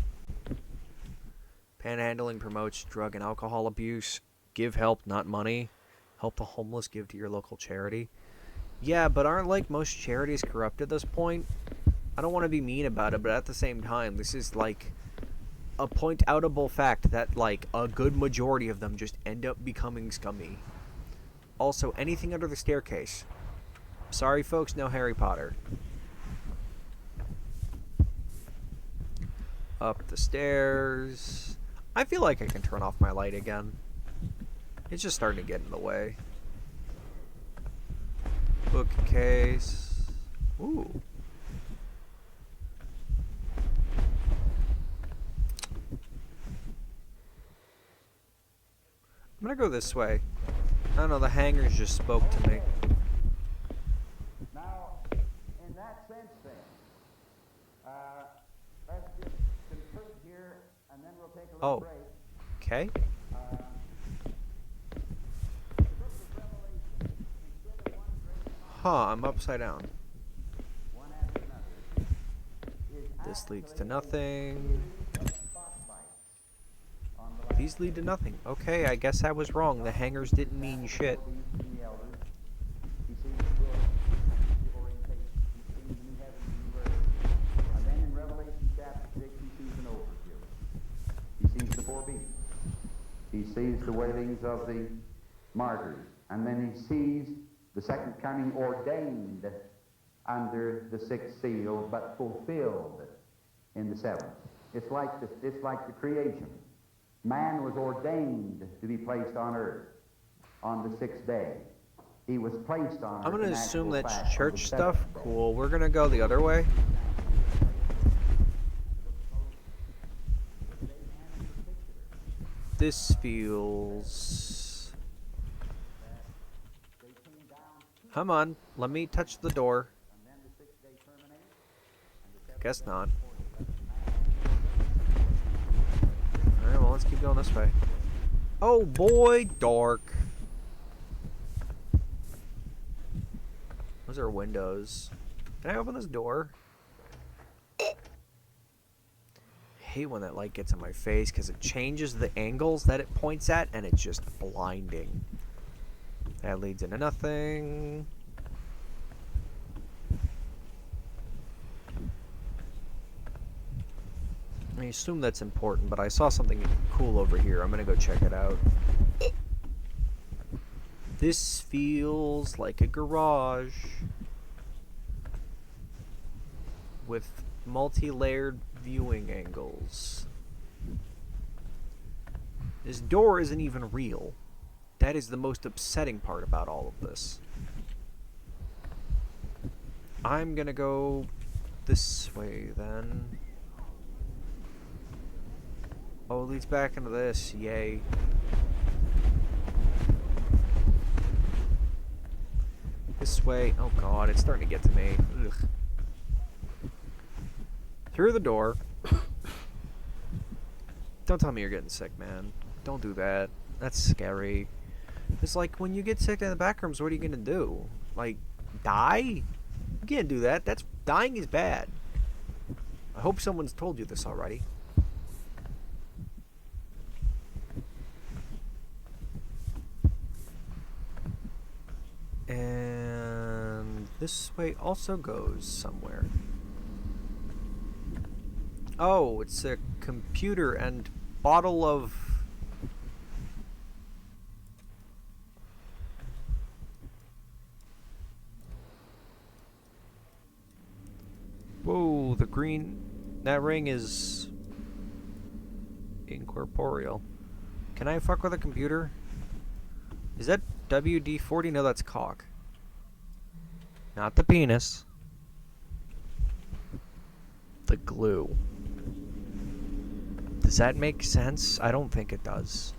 Panhandling promotes drug and alcohol abuse. Give help, not money. Help the homeless, give to your local charity. Yeah, but aren't like most charities corrupt at this point? I don't want to be mean about it, but at the same time, this is like a point-outable fact that like a good majority of them just end up becoming scummy. Also, anything under the staircase. Sorry folks, no Harry Potter. Up the stairs. I feel like I can turn off my light again. It's just starting to get in the way. Bookcase. Ooh. I'm gonna go this way. I don't know, the hangers just spoke to me. Now, in that sense then, let's just conclude here and then we'll take a little break. Okay. Huh, I'm upside down. This leads to nothing. These lead to nothing. Okay, I guess I was wrong. The hangers didn't mean shit. And then in Revelation chapter 6, he sees an overview. He sees the four beasts. He sees the wailings of the martyrs. And then he sees the second coming ordained under the sixth seal, but fulfilled in the seventh. It's like the creation. Man was ordained to be placed on earth on the sixth day. He was placed on earth. I'm gonna in assume actual that's fact on church the stuff. seventh day. Cool. We're gonna go the other way. This feels... Come on, let me touch the door. Guess not. Alright, well, let's keep going this way. Oh boy, dark. Those are windows. Can I open this door? I hate when that light gets in my face because it changes the angles that it points at and it's just blinding. That leads into nothing. I assume that's important, but I saw something cool over here. I'm gonna go check it out. This feels like a garage with multi-layered viewing angles. This door isn't even real. That is the most upsetting part about all of this. I'm gonna go this way then. Oh, it leads back into this. Yay. This way. Oh god, it's starting to get to me. Ugh. Through the door. Don't tell me you're getting sick, man. Don't do that. That's scary. It's like, when you get sick in the back rooms, what are you gonna do? Like, die? You can't do that. Dying is bad. I hope someone's told you this already. And this way also goes somewhere. Oh, it's a computer and bottle of... Whoa, the green... That ring is... Incorporeal. Can I fuck with a computer? Is that WD-40? No, that's cock. Not the penis. The glue. Does that make sense? I don't think it does.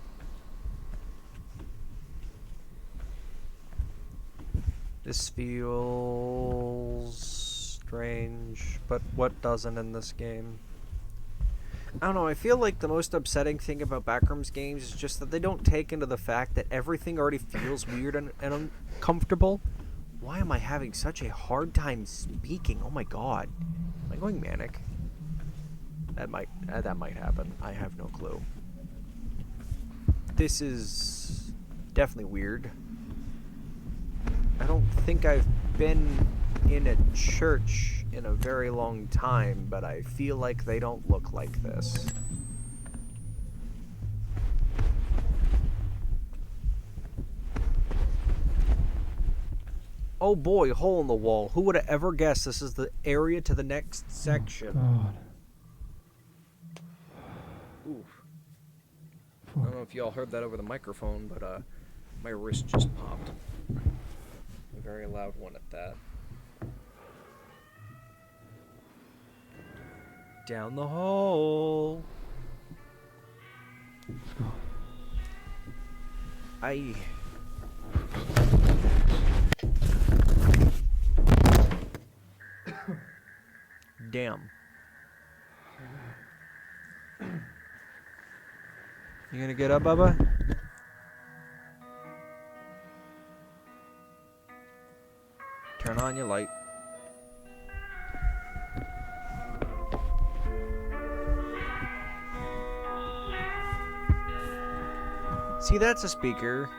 This feels strange, but what doesn't in this game? I don't know, I feel like the most upsetting thing about Backrooms games is just that they don't take into the fact that everything already feels weird and uncomfortable. Why am I having such a hard time speaking? Oh my god. Am I going manic? That might happen. I have no clue. This is definitely weird. I don't think I've been in a church in a very long time, but I feel like they don't look like this. Oh boy, hole in the wall. Who would have ever guessed this is the area to the next section? God. Oof. I don't know if y'all heard that over the microphone, but my wrist just popped. A very loud one at that. Down the hole. Let's go. Damn. You gonna get up, Bubba? Turn on your light. See, that's a speaker.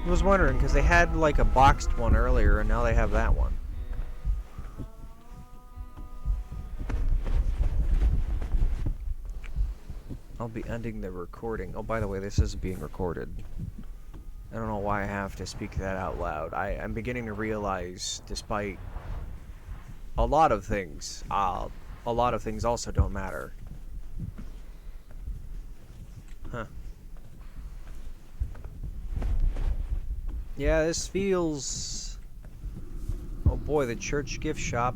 I was wondering, because they had like a boxed one earlier, and now they have that one. I'll be ending the recording. Oh, by the way, this is being recorded. I don't know why I have to speak that out loud. I'm beginning to realize, despite a lot of things also don't matter. Huh. Yeah, this feels... Oh boy, the church gift shop.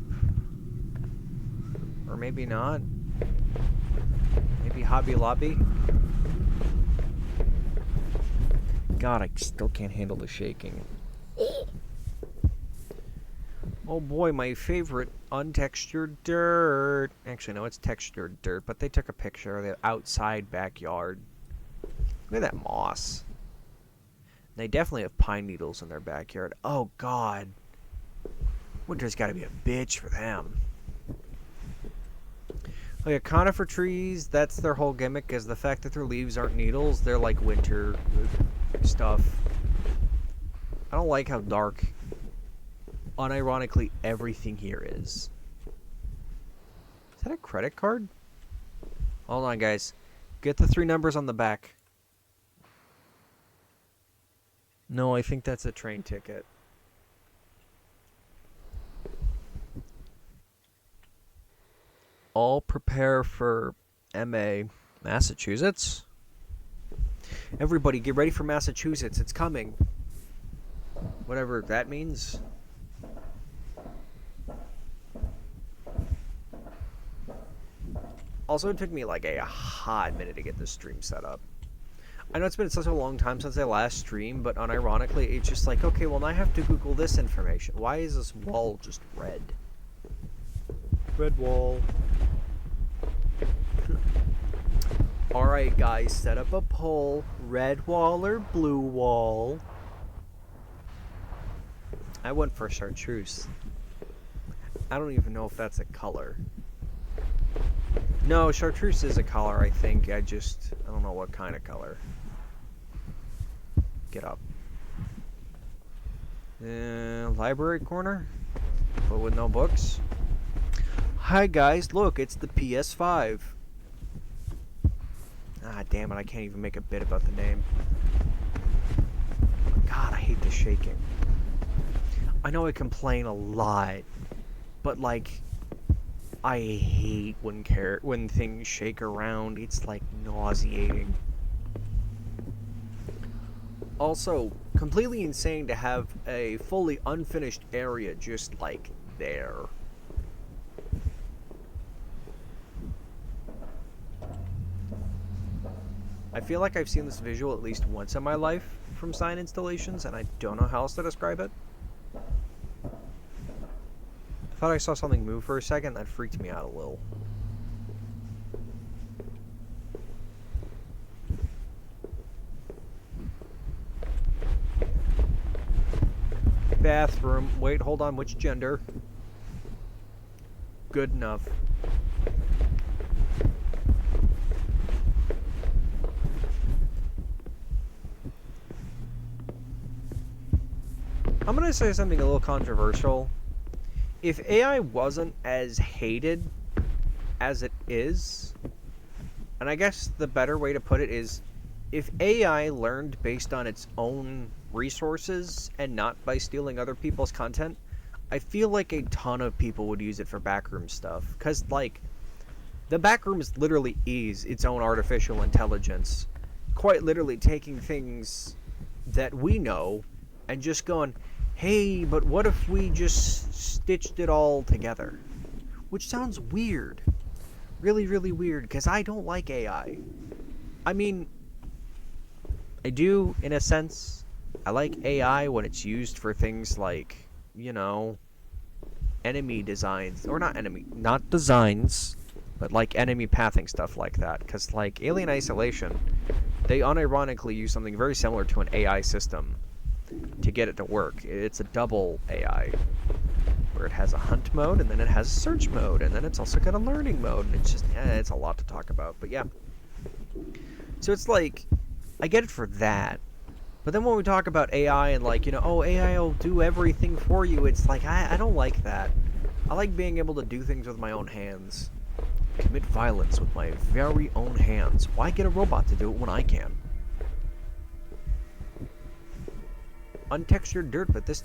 Or maybe not. Maybe Hobby Lobby. God, I still can't handle the shaking. Oh boy, my favorite untextured dirt. Actually, no, it's textured dirt, but they took a picture of the outside backyard. Look at that moss. They definitely have pine needles in their backyard. Oh god. Winter's gotta be a bitch for them. Oh yeah, conifer trees, that's their whole gimmick, is the fact that their leaves aren't needles. They're like winter stuff. I don't like how dark, unironically, everything here is. Is that a credit card? Hold on, guys. Get the 3 numbers on the back. No, I think that's a train ticket. All prepare for MA, Massachusetts. Everybody get ready for Massachusetts. It's coming. Whatever that means. Also, it took me like a hot minute to get this stream set up. I know it's been such a long time since I last streamed, but unironically, it's just like, okay, well, now I have to Google this information. Why is this wall just red? Red wall. Alright, guys, set up a poll. Red wall or blue wall? I went for chartreuse. I don't even know if that's a color. No, chartreuse is a color, I think. I don't know what kind of color. Get up. Library corner? But with no books? Hi guys, look, it's the PS5. Ah, damn it, I can't even make a bit about the name. God, I hate the shaking. I know I complain a lot, but like, I hate when things shake around. It's like nauseating. Also, completely insane to have a fully unfinished area just like there. I feel like I've seen this visual at least once in my life from sign installations, and I don't know how else to describe it. I thought I saw something move for a second. That freaked me out a little. Bathroom. Wait, hold on. Which gender? Good enough. I'm gonna say something a little controversial. If AI wasn't as hated as it is, and I guess the better way to put it is, if AI learned based on its own resources and not by stealing other people's content, I feel like a ton of people would use it for backroom stuff. Because, like, the backrooms literally is its own artificial intelligence. Quite literally taking things that we know and just going, hey, but what if we just stitched it all together? Which sounds weird. Really, really weird, because I don't like AI. I mean, I do, in a sense. I like AI when it's used for things like, you know, enemy designs. Or not designs, but like enemy pathing, stuff like that. Because, like, Alien Isolation, they unironically use something very similar to an AI system to get it to work. It's a double AI, where it has a hunt mode, and then it has a search mode, and then it's also got a learning mode, and it's just, it's a lot to talk about, but yeah. So it's like, I get it for that, but then when we talk about AI and like, you know, oh, AI will do everything for you, it's like, I don't like that. I like being able to do things with my own hands. Commit violence with my very own hands. Why get a robot to do it when I can? Untextured dirt, but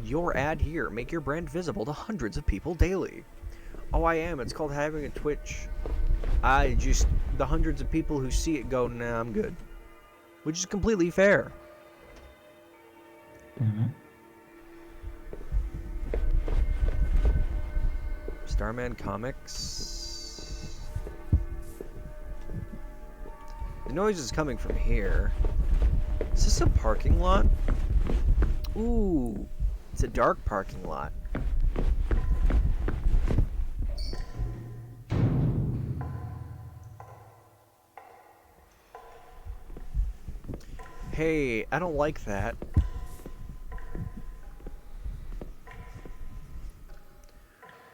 your ad here. Make your brand visible to hundreds of people daily. Oh, I am. It's called having a Twitch. The hundreds of people who see it go, nah, I'm good. Which is completely fair. Mm-hmm. Starman Comics. The noise is coming from here. Is this a parking lot? Ooh, it's a dark parking lot. Hey, I don't like that.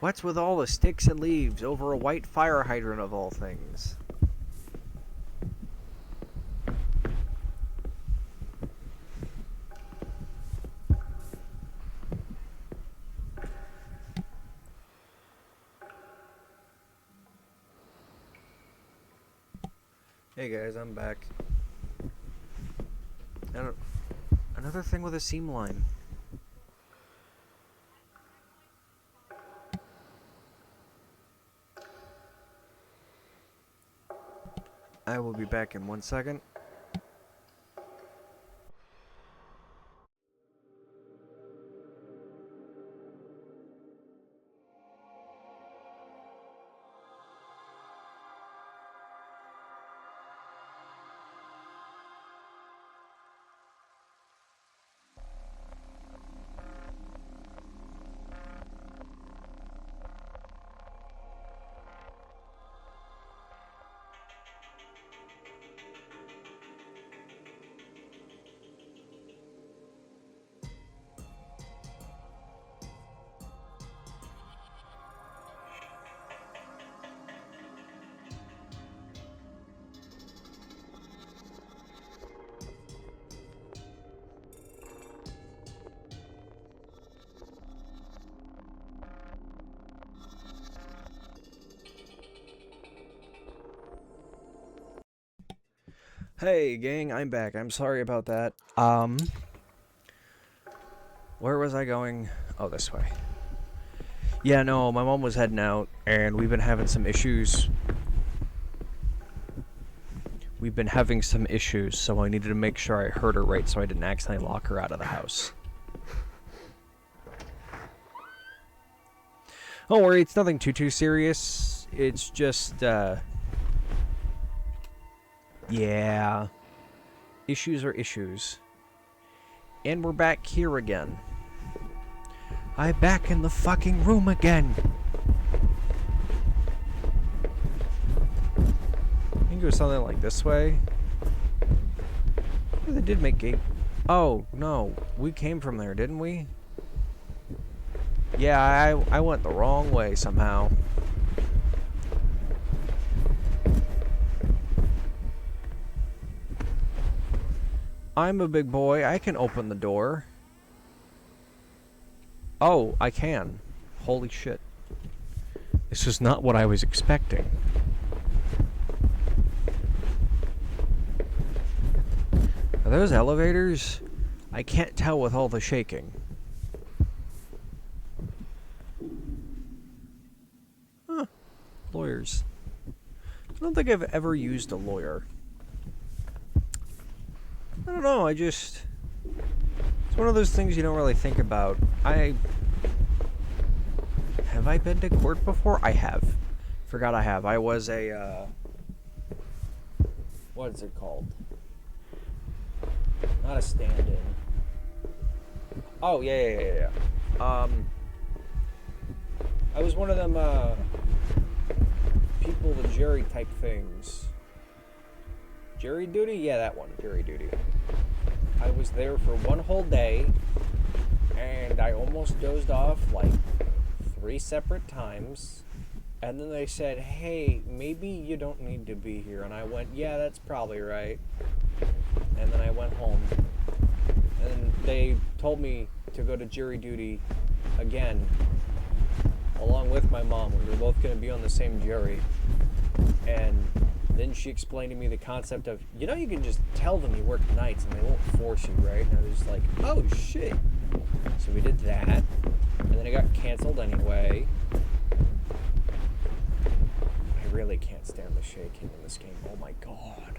What's with all the sticks and leaves over a white fire hydrant of all things? Hey guys, I'm back. Another thing with a seam line. I will be back in 1 second. Hey gang, I'm back. I'm sorry about that. Where was I going? Oh, this way. Yeah, no, my mom was heading out, and we've been having some issues. So I needed to make sure I heard her right so I didn't accidentally lock her out of the house. Don't worry, it's nothing too serious. It's just, yeah. Issues are issues. And we're back here again. I'm back in the fucking room again. I think it was something like this way. Yeah, they did make gate. Oh, no. We came from there, didn't we? Yeah, I went the wrong way somehow. I'm a big boy. I can open the door. Oh, I can. Holy shit. This is not what I was expecting. Are those elevators? I can't tell with all the shaking. Huh. Lawyers. I don't think I've ever used a lawyer. I don't know, it's one of those things you don't really think about. Have I been to court before? I have. Forgot I have. I was a, what is it called? Not a stand-in. Oh, yeah. I was one of them, people to jury type things. Jury duty? Yeah, that one. Jury duty. I was there for one whole day, and I almost dozed off like 3 separate times. And then they said, hey, maybe you don't need to be here. And I went, yeah, that's probably right. And then I went home. And they told me to go to jury duty again, along with my mom. We were both going to be on the same jury. And then she explained to me the concept of, you know, you can just tell them you work nights and they won't force you, right? And I was like, oh, shit. So we did that. And then it got canceled anyway. I really can't stand the shaking in this game. Oh, my God.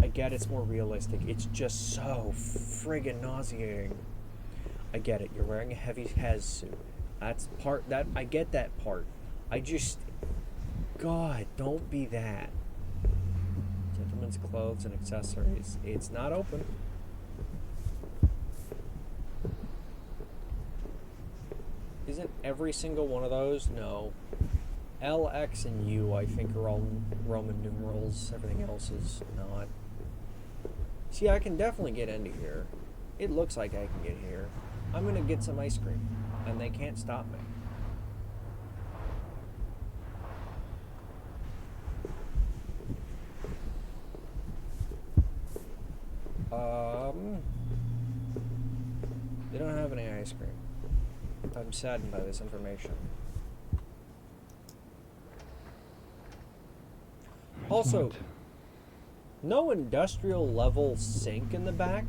I get it's more realistic. It's just so friggin' nauseating. I get it. You're wearing a heavy Hez suit. I get that part. God, don't be that. Gentlemen's clothes and accessories. It's not open. Isn't every single one of those? No. L, X, and U, I think, are all Roman numerals. Everything else is not. See, I can definitely get into here. It looks like I can get here. I'm gonna get some ice cream, and they can't stop me. They don't have any ice cream. I'm saddened by this information. Also, no industrial level sink in the back?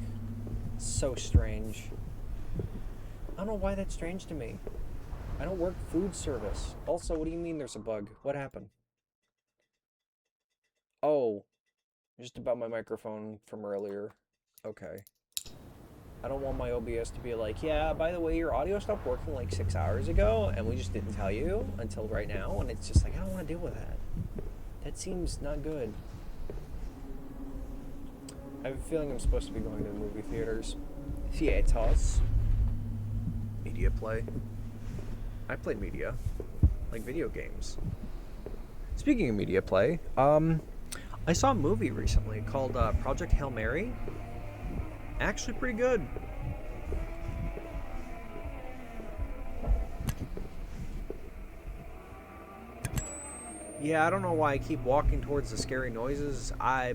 So strange. I don't know why that's strange to me. I don't work food service. Also, what do you mean there's a bug? What happened? Oh, just about my microphone from earlier. Okay. I don't want my OBS to be like, yeah, by the way, your audio stopped working like 6 hours ago, and we just didn't tell you until right now, and it's just like, I don't want to deal with that. That seems not good. I have a feeling I'm supposed to be going to the movie theaters. Theaters. Media play. I play media. Like video games. Speaking of media play, I saw a movie recently called Project Hail Mary. Actually pretty good. Yeah, I don't know why I keep walking towards the scary noises.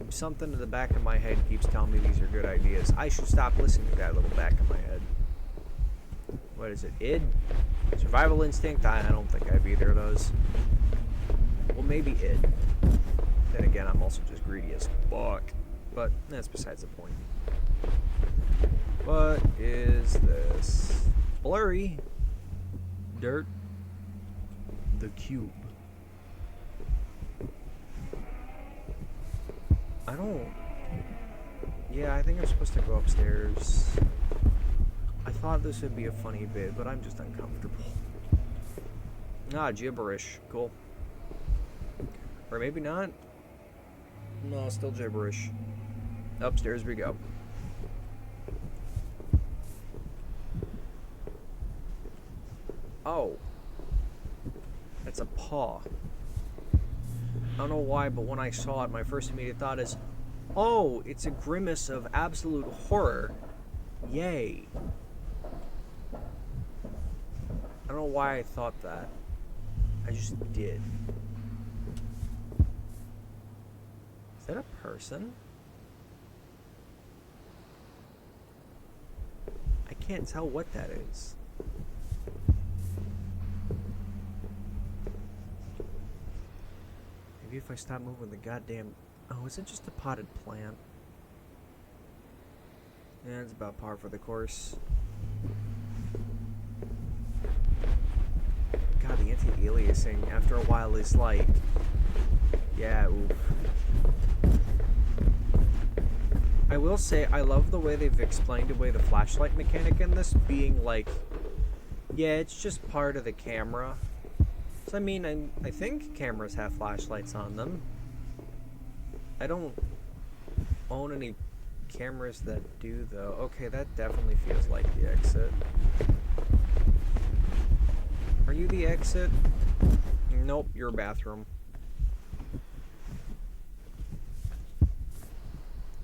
Something in the back of my head keeps telling me these are good ideas. I should stop listening to that little back of my head. What is it? Id? Survival instinct? I don't think I have either of those. Well, maybe id. Then again, I'm also just greedy as fuck. But that's besides the point. What is this? Blurry. Dirt. the cube. I don't... Yeah, I think I'm supposed to go upstairs. I thought this would be a funny bit, but I'm just uncomfortable. Ah, gibberish. Cool. Or maybe not. No, still gibberish. Upstairs we go. Oh. It's a paw. I don't know why, but when I saw it, my first immediate thought is, oh, it's a grimace of absolute horror. Yay. I don't know why I thought that. I just did. Is that a person? I can't tell what that is. Maybe if I stop moving the goddamn... Oh, is it just a potted plant? Yeah, it's about par for the course. God, the anti-aliasing after a while is like... Yeah, oof. I will say, I love the way they've explained away the flashlight mechanic in this, being like, yeah, it's just part of the camera. So, I mean, I think cameras have flashlights on them. I don't own any cameras that do, though. Okay, that definitely feels like the exit. Are you the exit? Nope, you're a bathroom.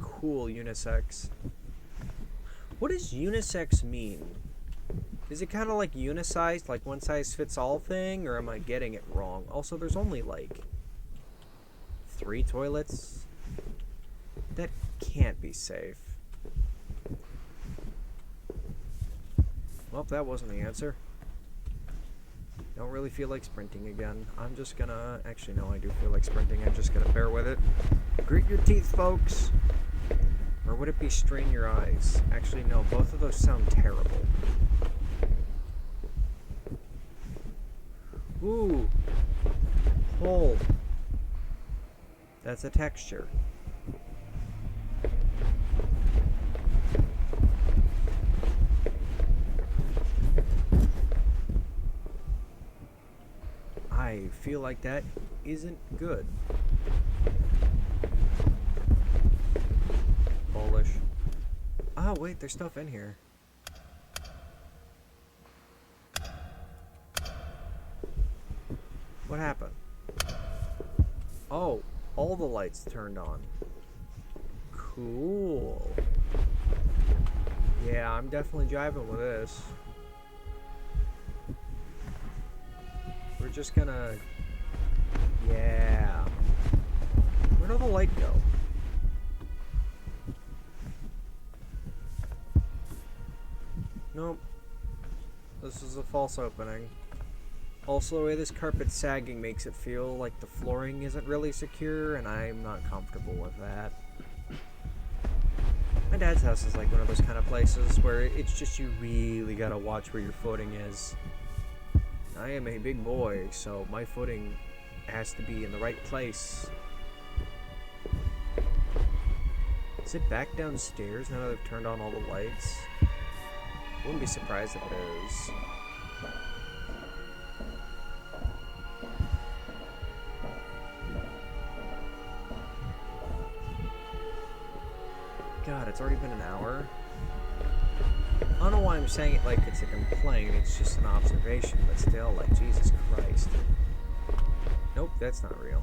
Cool, unisex. What does unisex mean? Is it kind of like unisized, like one size fits all thing, or am I getting it wrong? Also, there's only like 3 toilets. That can't be safe. Well, that wasn't the answer. Don't really feel like sprinting again. I'm just gonna... Actually, no, I do feel like sprinting. I'm just gonna bear with it. Grit your teeth, folks. Or would it be strain your eyes? Actually, no. Both of those sound terrible. Ooh. Hole. That's a texture. I feel like that isn't good. Polish. Oh, wait, there's stuff in here. What happened? Oh, all the lights turned on. Cool. Yeah, I'm definitely driving with this. We're just gonna... Yeah. Where'd all the light go? Nope. This is a false opening. Also, the way this carpet's sagging makes it feel like the flooring isn't really secure, and I'm not comfortable with that. My dad's house is like one of those kind of places where it's just you really gotta watch where your footing is. I am a big boy, so my footing has to be in the right place. Is it back downstairs now that they've turned on all the lights? Wouldn't be surprised if it is. God, it's already been an hour. I don't know why I'm saying it like it's a complaint, it's just an observation, but still, like, Jesus Christ. Nope, that's not real.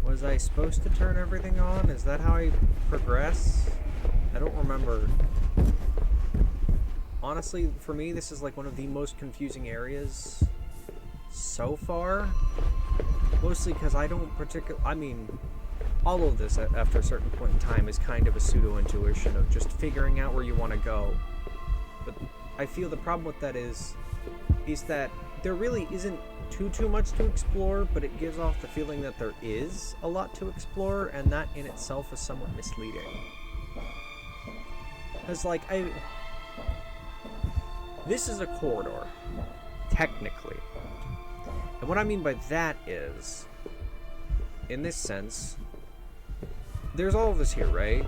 Was I supposed to turn everything on? Is that how I progress? I don't remember. Honestly, for me, this is like one of the most confusing areas so far. Mostly because I don't I mean, all of this after a certain point in time is kind of a pseudo-intuition of just figuring out where you want to go. But I feel the problem with that is that there really isn't too much to explore, but it gives off the feeling that there is a lot to explore, and that in itself is somewhat misleading. Because, like, this is a corridor. technically. And what I mean by that is, in this sense, there's all of this here, right?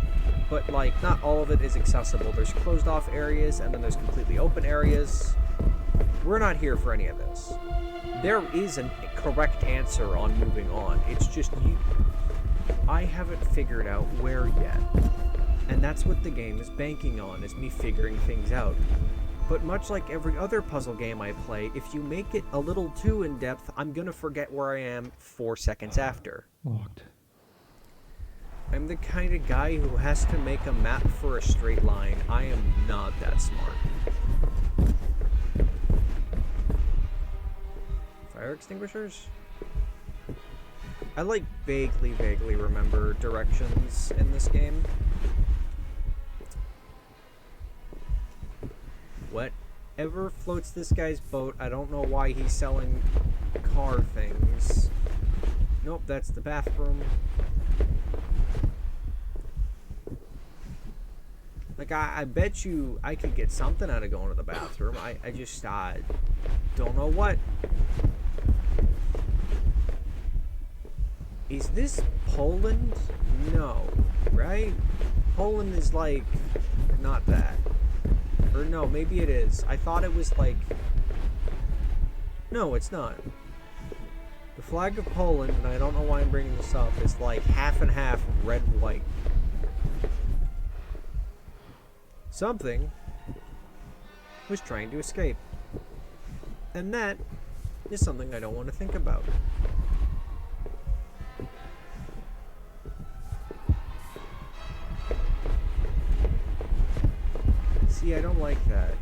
But, like, not all of it is accessible. There's closed off areas, and then there's completely open areas. We're not here for any of this. There is a correct answer on moving on. It's just I haven't figured out where yet. And that's what the game is banking on, is me figuring things out. But much like every other puzzle game I play, if you make it a little too in-depth, I'm gonna forget where I am 4 seconds after. Locked. I'm the kind of guy who has to make a map for a straight line. I am not that smart. Fire extinguishers? I like vaguely remember directions in this game. Whatever floats this guy's boat, I don't know why he's selling car things. Nope, that's the bathroom. Like, I bet you I could get something out of going to the bathroom. I just, don't know what. Is this Poland? No, right? Poland is, like, not that. Or no, maybe it is. I thought it was, like... No, it's not. The flag of Poland, and I don't know why I'm bringing this up, is, like, half and half red and white. Something was trying to escape. And that is something I don't want to think about. See, I don't like that.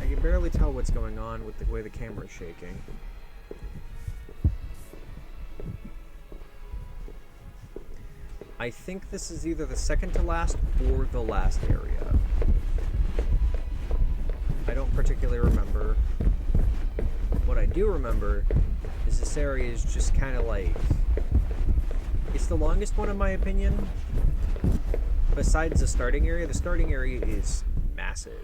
I can barely tell what's going on with the way the camera is shaking. I think this is either the second to last or the last area. I don't particularly remember. What I do remember is this area is just kind of like... It's the longest one in my opinion. Besides the starting area is massive.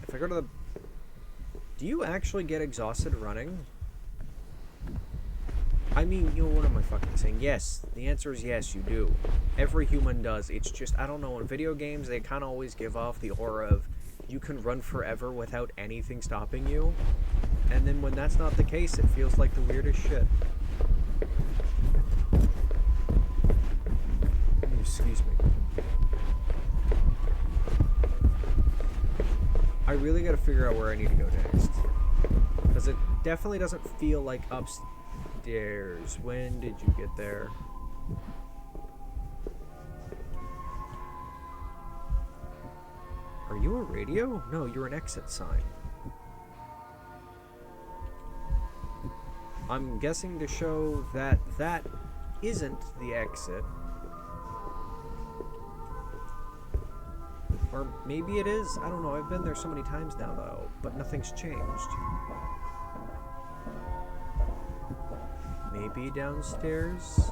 If I go to the... Do you actually get exhausted running? I mean, you know, what am I fucking saying? Yes. The answer is yes, you do. Every human does. It's just, I don't know, in video games, they kind of always give off the aura of you can run forever without anything stopping you. And then when that's not the case, it feels like the weirdest shit. Excuse me. I really gotta figure out where I need to go next. Because it definitely doesn't feel like upstairs. When did you get there? Are you a radio? No, you're an exit sign. I'm guessing to show that that isn't the exit. Or maybe it is. I don't know. I've been there so many times now, though. But nothing's changed. Maybe downstairs?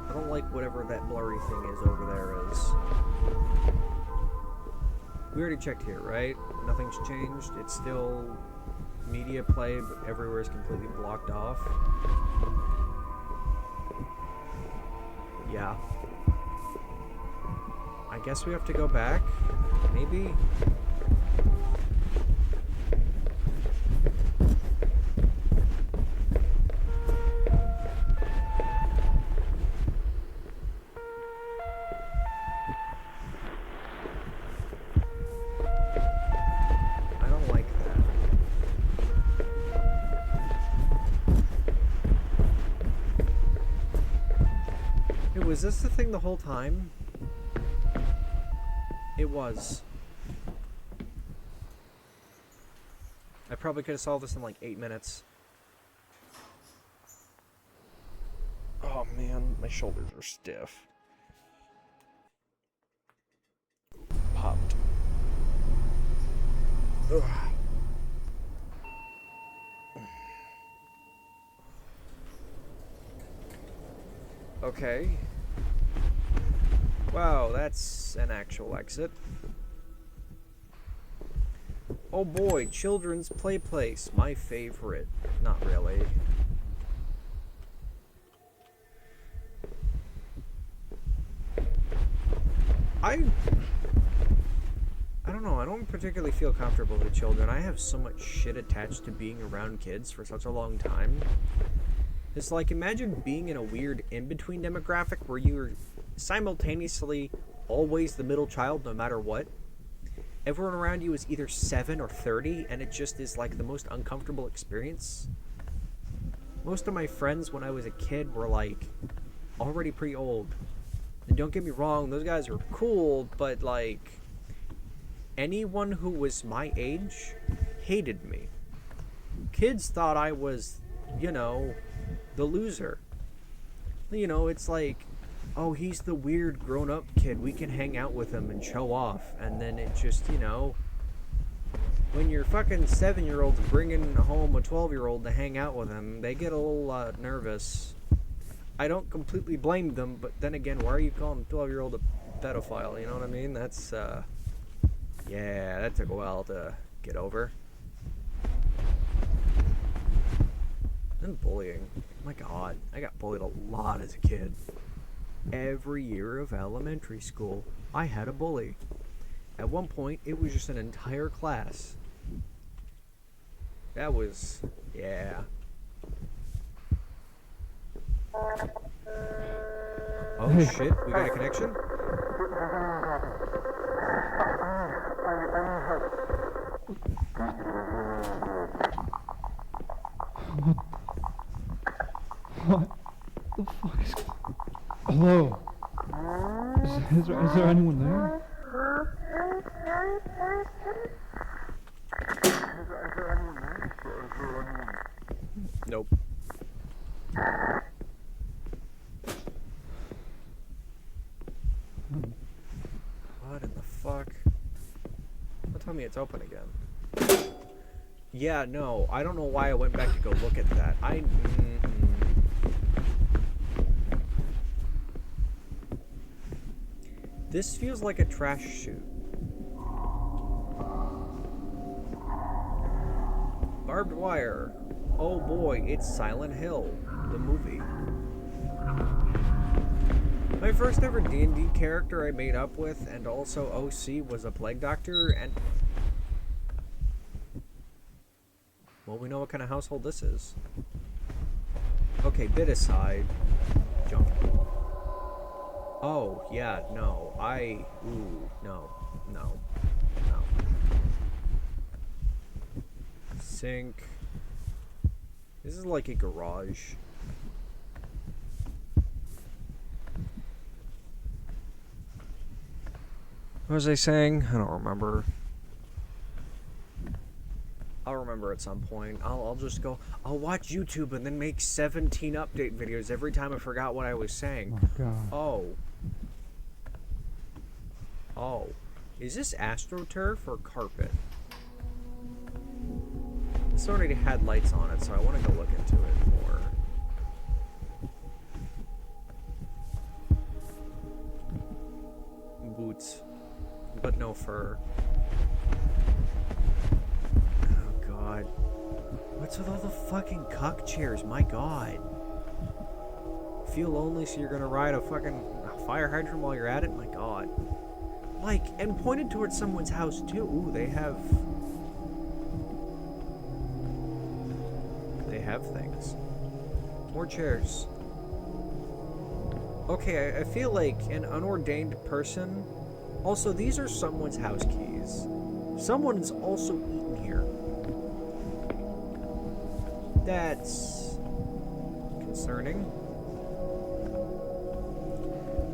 I don't like whatever that blurry thing is over there is. We already checked here, right? Nothing's changed. It's still media play, but everywhere is completely blocked off. Yeah. I guess we have to go back? Maybe? I don't like that. Hey, was this the thing the whole time? It was. I probably could have solved this in like 8 minutes. Oh man, my shoulders are stiff. Popped. Ugh. Okay. Wow, that's an actual exit. Oh boy, children's play place. My favorite. Not really. I don't know, I don't particularly feel comfortable with children. I have so much shit attached to being around kids for such a long time. It's like, imagine being in a weird in-between demographic where you're simultaneously always the middle child no matter what. Everyone around you is either 7 or 30, and it just is like the most uncomfortable experience. Most of my friends when I was a kid were like already pretty old. And don't get me wrong, those guys were cool, but like anyone who was my age hated me. Kids thought I was, you know, the loser. You know, it's like, oh, he's the weird grown-up kid. We can hang out with him and show off. And then it just, you know, when your fucking 7-year-old's bringing home a 12-year-old to hang out with him, they get a little nervous. I don't completely blame them, but then again, why are you calling a 12-year-old a pedophile? You know what I mean? That's, yeah, that took a while to get over. And bullying. My god, I got bullied a lot as a kid. Every year of elementary school, I had a bully. At one point, it was just an entire class. That was, yeah. Oh Hey. shit, we got a connection? What the fuck is... Hello? Is there anyone there? Nope. What in the fuck? Don't tell me it's open again. Yeah, no, I don't know why I went back to go look at that. This feels like a trash chute. Barbed wire. Oh boy, it's Silent Hill, the movie. My first ever D&D character I made up with, and also OC, was a plague doctor, and... well, we know what kind of household this is. Okay, bit aside. Jump. Oh, yeah, no. Ooh, no. No. No. Sink. This is like a garage. What was I saying? I don't remember. I'll remember at some point. I'll just go, I'll watch YouTube and then make 17 update videos every time I forgot what I was saying. Oh my god. Oh. Oh. Is this AstroTurf or carpet? This already had lights on it, so I want to go look into it more. Boots. But no fur. Oh god. What's with all the fucking cuck chairs? My god. Feel lonely so you're gonna ride a fucking fire hydrant while you're at it? My god. Like, and pointed towards someone's house too. Ooh, they have things. More chairs. Okay, I feel like an unordained person. Also, these are someone's house keys. Someone is also eaten here. That's concerning.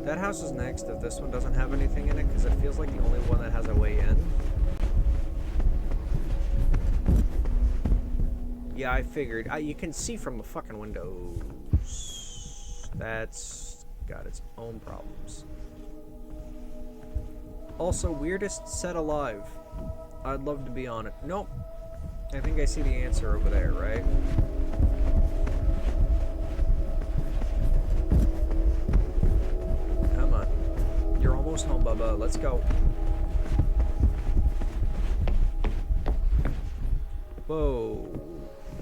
That house is next if this one doesn't have anything in it, because it feels like the only one that has a way in. Yeah, I figured. You can see from the fucking windows. That's got its own problems. Also, weirdest set alive. I'd love to be on it. Nope. I think I see the answer over there, right? almost home, Bubba. Let's go. Whoa.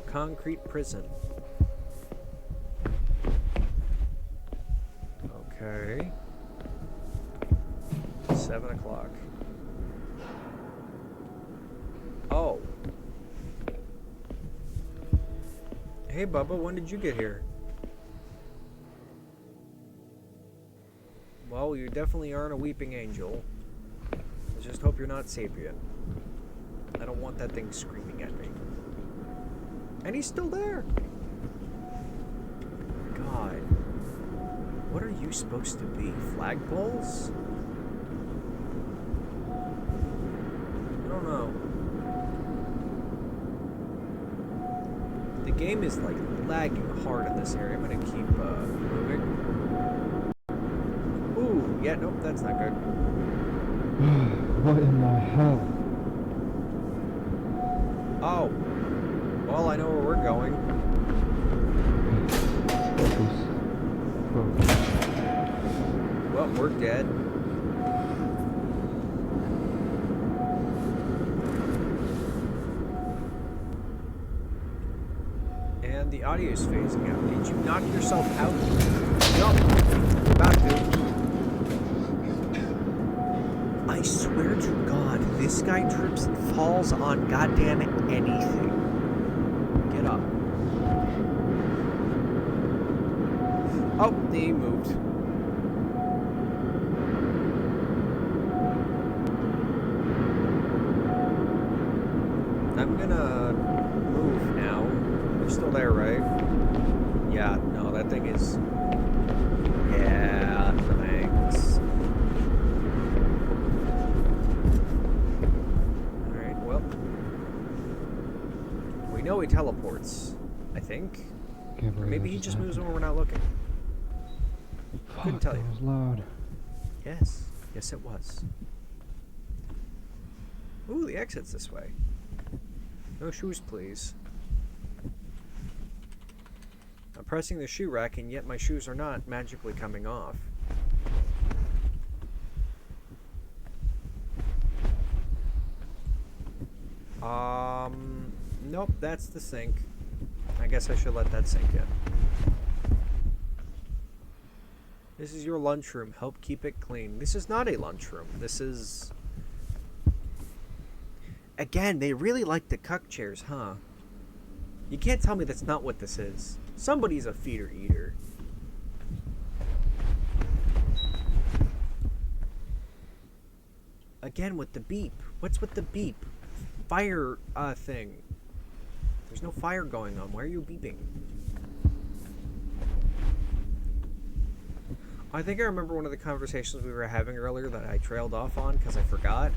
Concrete prison. Okay. 7 o'clock. Oh. Hey, Bubba, when did you get here? Well, you definitely aren't a weeping angel. I just hope you're not Sapien. I don't want that thing screaming at me. And he's still there. God. What are you supposed to be? Flagpoles? I don't know. The game is like lagging hard in this area. I'm gonna keep moving. Ooh, yeah, nope, that's not good. What in the hell? Oh. Well, I know where we're going. Focus. Focus. Well, we're dead. And the audio is phasing out. Did you knock yourself out? No. You're about to. I swear to God, this guy trips and falls on goddamn anything. Get up. Oh, he moved. I'm gonna move now. You're still there, right? Yeah, no, that thing is... Yeah, thanks. Alright, well. We know he teleports, I think. Can't Or believe maybe that he just moves happened. when we're not looking. Couldn't tell That you. was loud. Yes. Yes, it was. Ooh, the exit's this way. No shoes, please. I'm pressing the shoe rack, and yet my shoes are not magically coming off. Nope, that's the sink. I guess I should let that sink in. This is your lunchroom. Help keep it clean. This is not a lunchroom. This is... Again, they really like the cuck chairs, huh? You can't tell me that's not what this is. Somebody's a feeder eater. Again, with the beep. What's with the beep? Fire, thing. There's no fire going on. Why are you beeping? I think I remember one of the conversations we were having earlier that I trailed off on because I forgot.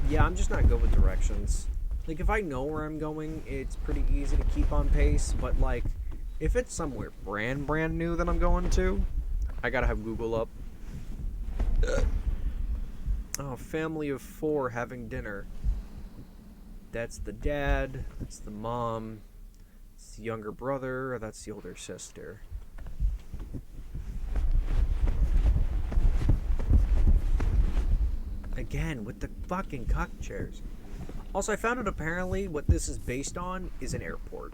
Yeah, I'm just not good with directions. Like, if I know where I'm going, it's pretty easy to keep on pace, but, like, if it's somewhere brand new that I'm going to, I gotta have Google up. Oh, family of 4 having dinner. That's the dad, that's the mom, it's the younger brother, or that's the older sister. Again, with the fucking cock chairs. Also, I found out apparently what this is based on is an airport.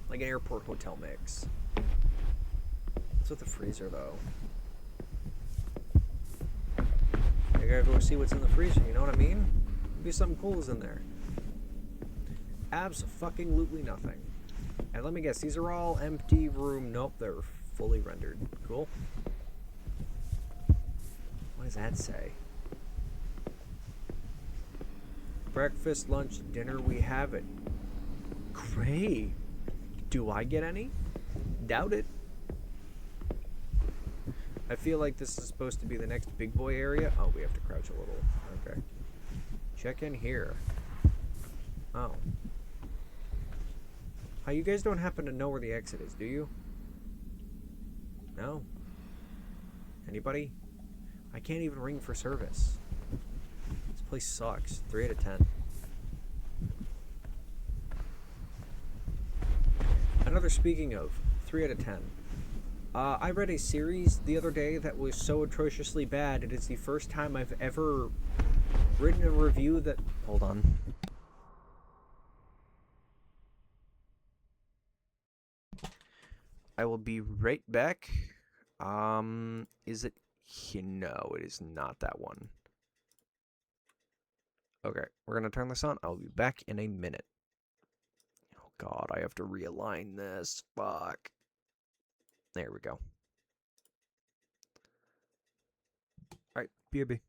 Like an airport hotel mix. What's with the freezer, though? I gotta go see what's in the freezer, you know what I mean? Maybe something cool is in there. Abso-fucking-lutely nothing. And let me guess, these are all empty room. Nope, they're fully rendered. Cool. What does that say? Breakfast, lunch, dinner, we have it. Great. Do I get any? Doubt it. I feel like this is supposed to be the next big boy area. Oh, we have to crouch a little. Okay. Check in here. Oh. How, you guys don't happen to know where the exit is, do you? No? Anybody? I can't even ring for service. This place sucks. 3 out of 10. Another speaking of 3 out of 10. I read a series the other day that was so atrociously bad, it is the first time I've ever written a review that... Hold on. I will be right back. Is it here? No, it is not that one. Okay, we're gonna turn this on. I'll be back in a minute. Oh god, I have to realign this. Fuck. There we go. Alright, BRB.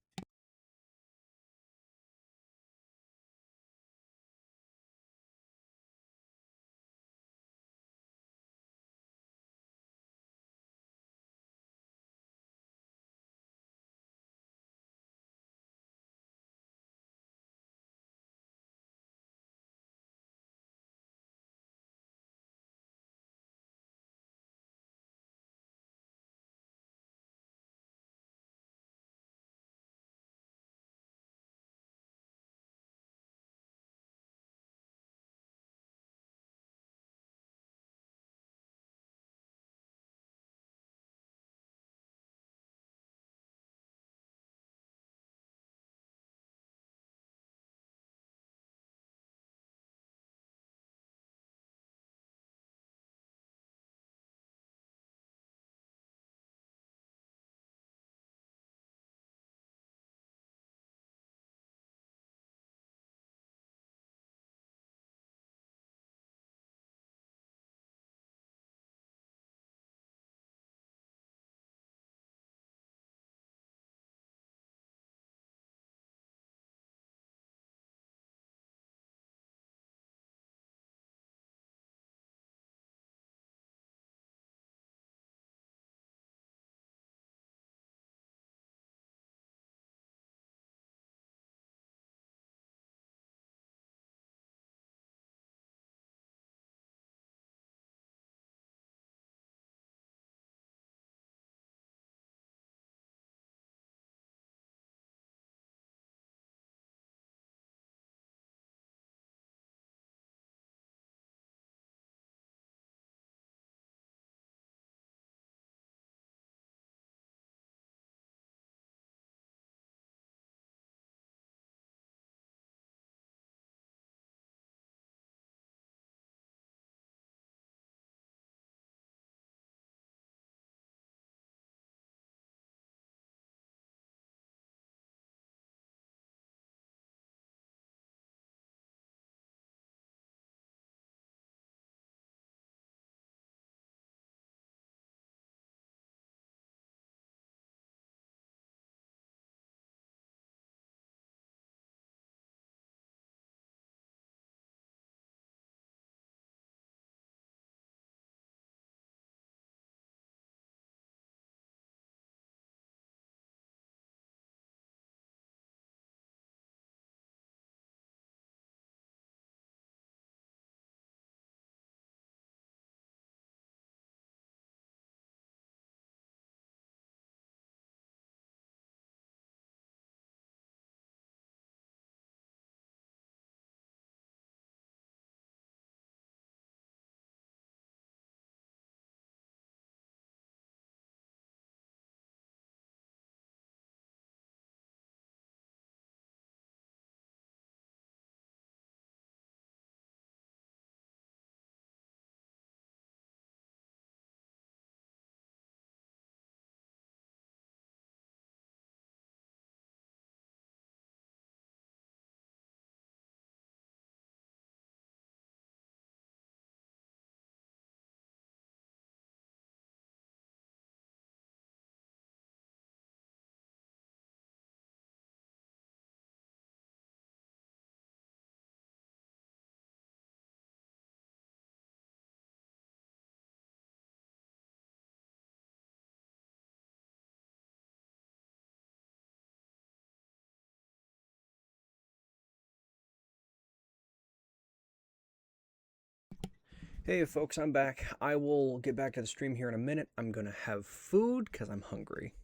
Hey folks, I'm back. I will get back to the stream here in a minute. I'm gonna have food because I'm hungry.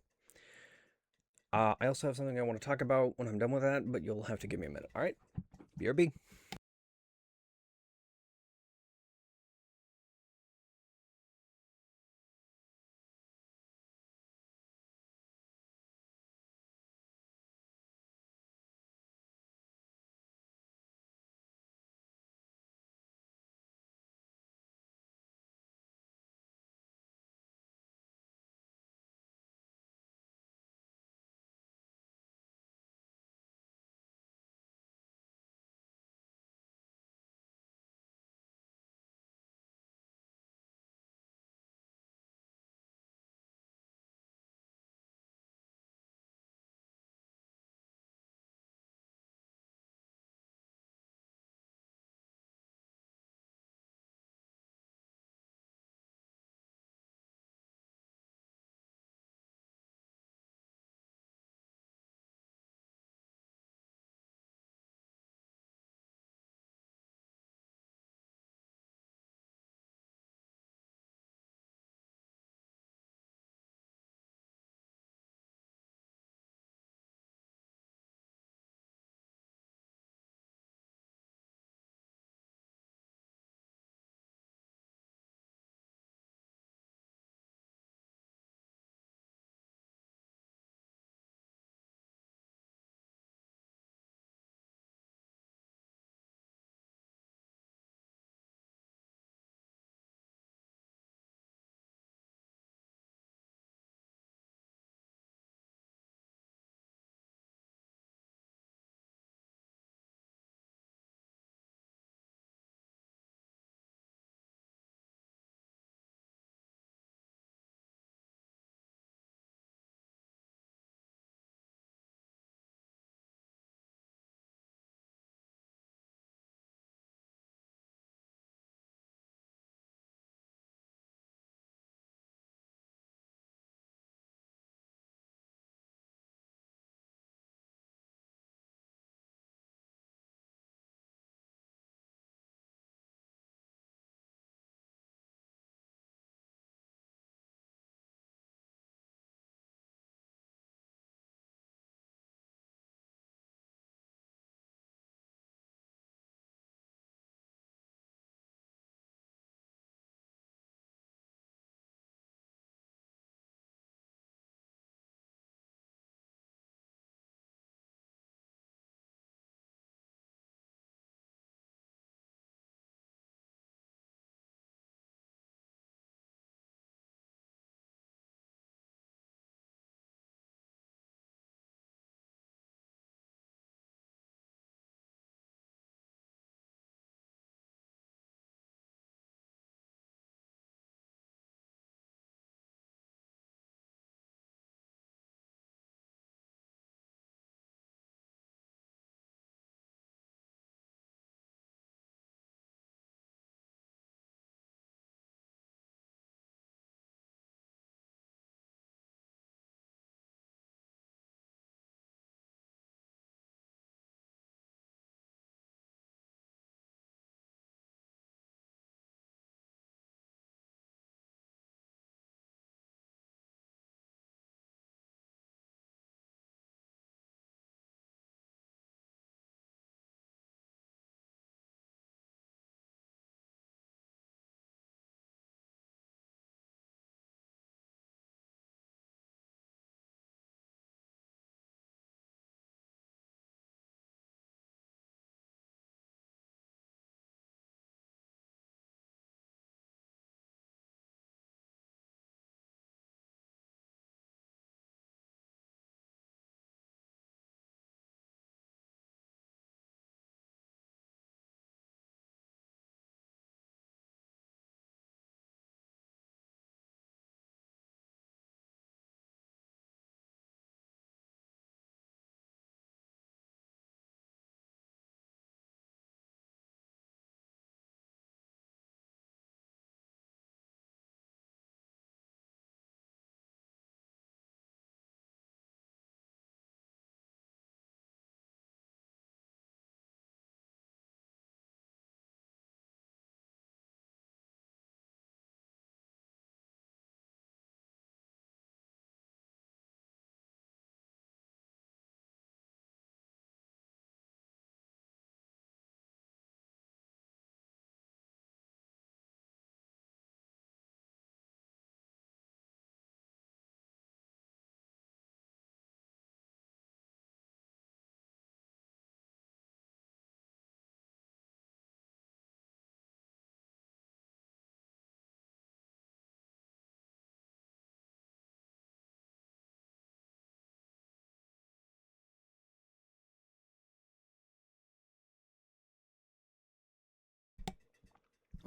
I also have something I want to talk about when I'm done with that, but you'll have to give me a minute. All right, BRB.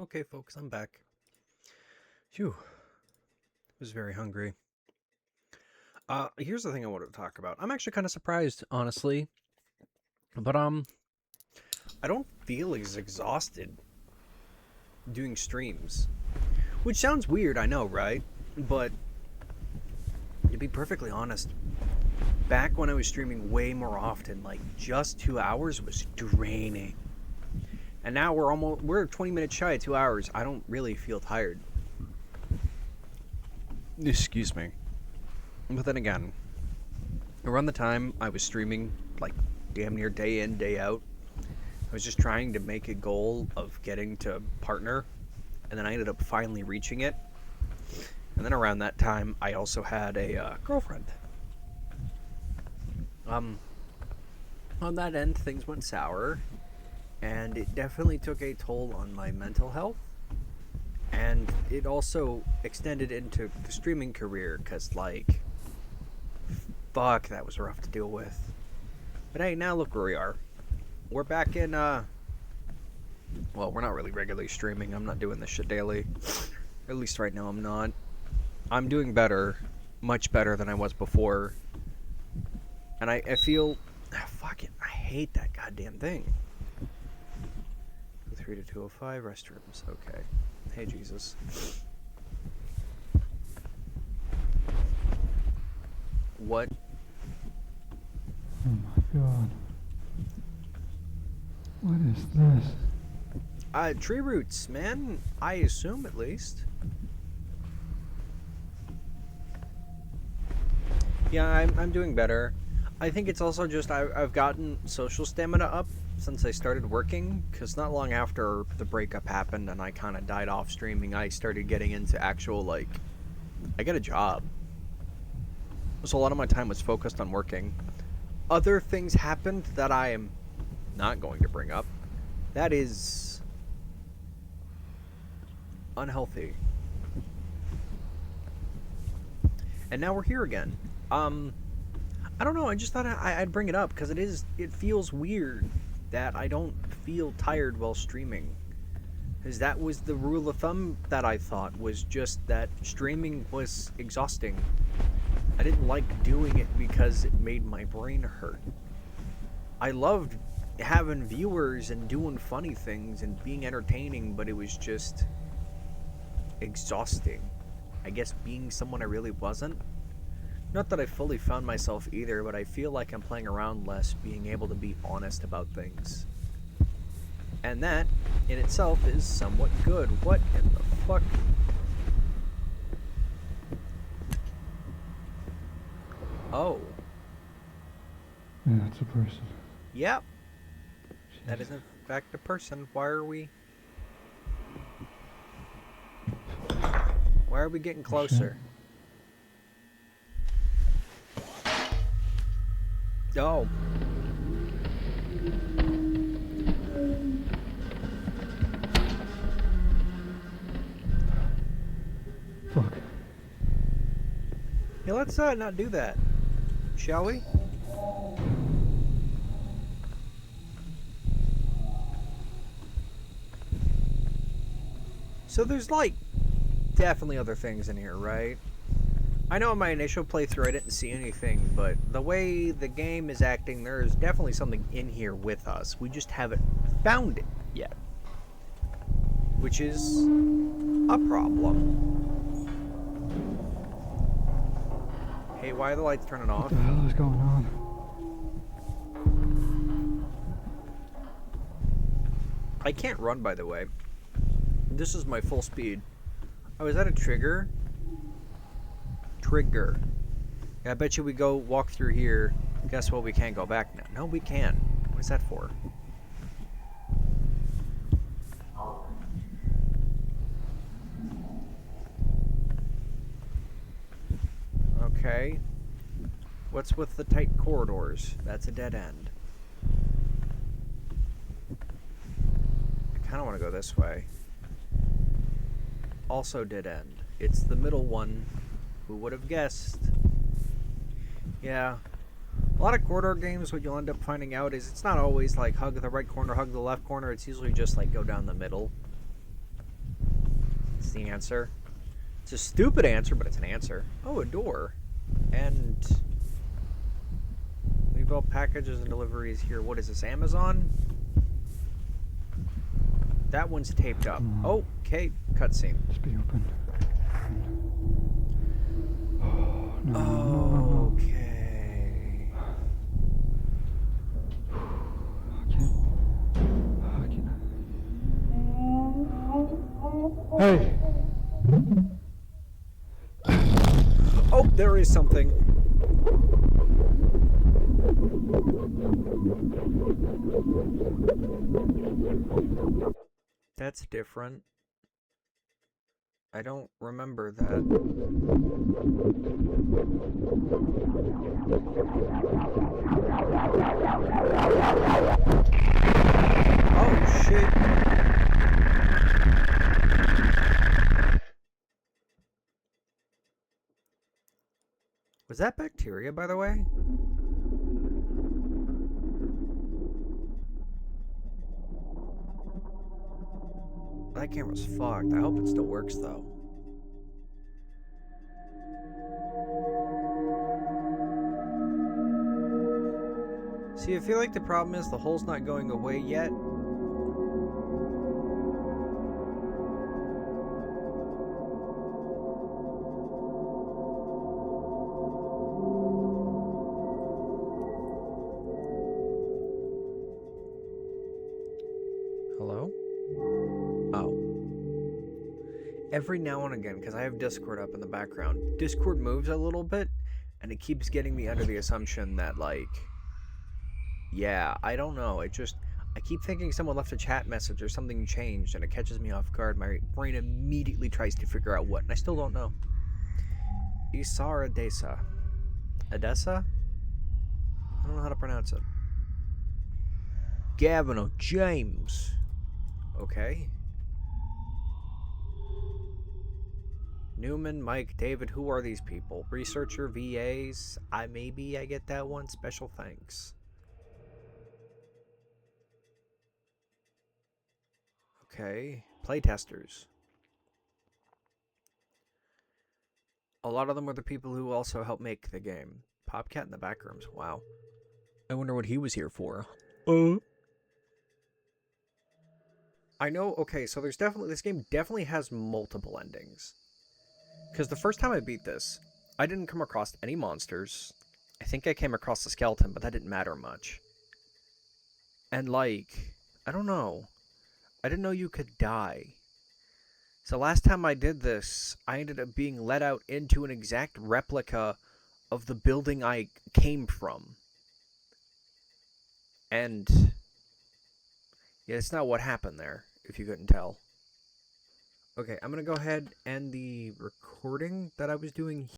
Okay, folks, I'm back. Phew. I was very hungry. Here's the thing I wanted to talk about. I'm actually kind of surprised, honestly. But, I don't feel as exhausted doing streams. Which sounds weird, I know, right? But, to be perfectly honest, back when I was streaming way more often, like, just 2 hours was draining. And now we're 20 minutes shy of 2 hours. I don't really feel tired. Excuse me. But then again, around the time I was streaming, like, damn near day in, day out, I was just trying to make a goal of getting to partner, and then I ended up finally reaching it. And then around that time, I also had a girlfriend. On that end, things went sour, and it definitely took a toll on my mental health. And it also extended into the streaming career, because, like, fuck, that was rough to deal with. But hey, now look where we are. We're back in, well, we're not really regularly streaming. I'm not doing this shit daily. At least right now I'm not. I'm doing better. Much better than I was before. And I feel... fuck it. I hate that goddamn thing. 3 to 205 restrooms. Okay. Hey, Jesus. What? Oh my god. What is this? Tree roots, man. I assume, at least. Yeah, I'm doing better. I think it's also just I've gotten social stamina up since I started working, because not long after the breakup happened and I kind of died off streaming, I started getting into actual, like, I got a job. So a lot of my time was focused on working. Other things happened that I am not going to bring up. That is unhealthy. And now we're here again. I don't know, I just thought I'd bring it up because it feels weird that I don't feel tired while streaming. Because that was the rule of thumb that I thought, was just that streaming was exhausting. I didn't like doing it because it made my brain hurt. I loved having viewers and doing funny things and being entertaining, but it was just exhausting. I guess being someone I really wasn't. Not that I fully found myself either, but I feel like I'm playing around less, being able to be honest about things. And that, in itself, is somewhat good. What in the fuck? Oh. Yeah, it's a person. Yep. That is in fact a person. Why are we getting closer? Oh. Fuck. Yeah, let's not do that. Shall we? So there's, like, definitely other things in here, right? I know in my initial playthrough I didn't see anything, but the way the game is acting, there is definitely something in here with us. We just haven't found it yet. Which is a problem. Hey, why are the lights turning off? What the hell is going on? I can't run, by the way. This is my full speed. Oh, is that a trigger? Trigger. Yeah, I bet you we go walk through here. Guess what? We can't go back now. No, we can. What is that for? Okay. What's with the tight corridors? That's a dead end. I kind of want to go this way. Also dead end. It's the middle one. Who would have guessed? Yeah. A lot of corridor games, what you'll end up finding out is it's not always like hug the right corner, hug the left corner. It's usually just like go down the middle. It's the answer. It's a stupid answer, but it's an answer. Oh, a door. And leave all packages and deliveries here. What is this, Amazon? That one's taped up. Okay, cutscene. Just be open. Oh, no, no. Okay. I can't. Hey! Oh, there is something. That's different. I don't remember that. Oh, shit. Was that bacteria, by the way? That camera's fucked. I hope it still works, though. See, I feel like the problem is the hole's not going away yet. Hello? Oh. Every now and again, because I have Discord up in the background, Discord moves a little bit, and it keeps getting me under the assumption that, like, yeah, I don't know. I keep thinking someone left a chat message or something changed, and it catches me off guard. My brain immediately tries to figure out what, and I still don't know. Isar Edessa. Edessa? I don't know how to pronounce it. Gavin O'James. Okay. Newman, Mike, David, who are these people? Researcher, VAs? Maybe I get that one. Special thanks. Okay. Playtesters. A lot of them were the people who also helped make the game. Popcat in the back rooms. Wow. I wonder what he was here for. I know, okay, so this game definitely has multiple endings. Because the first time I beat this, I didn't come across any monsters. I think I came across the skeleton, but that didn't matter much. And like, I don't know. I didn't know you could die. So last time I did this, I ended up being let out into an exact replica of the building I came from. And yeah, it's not what happened there, if you couldn't tell. Okay, I'm going to go ahead and end the recording that I was doing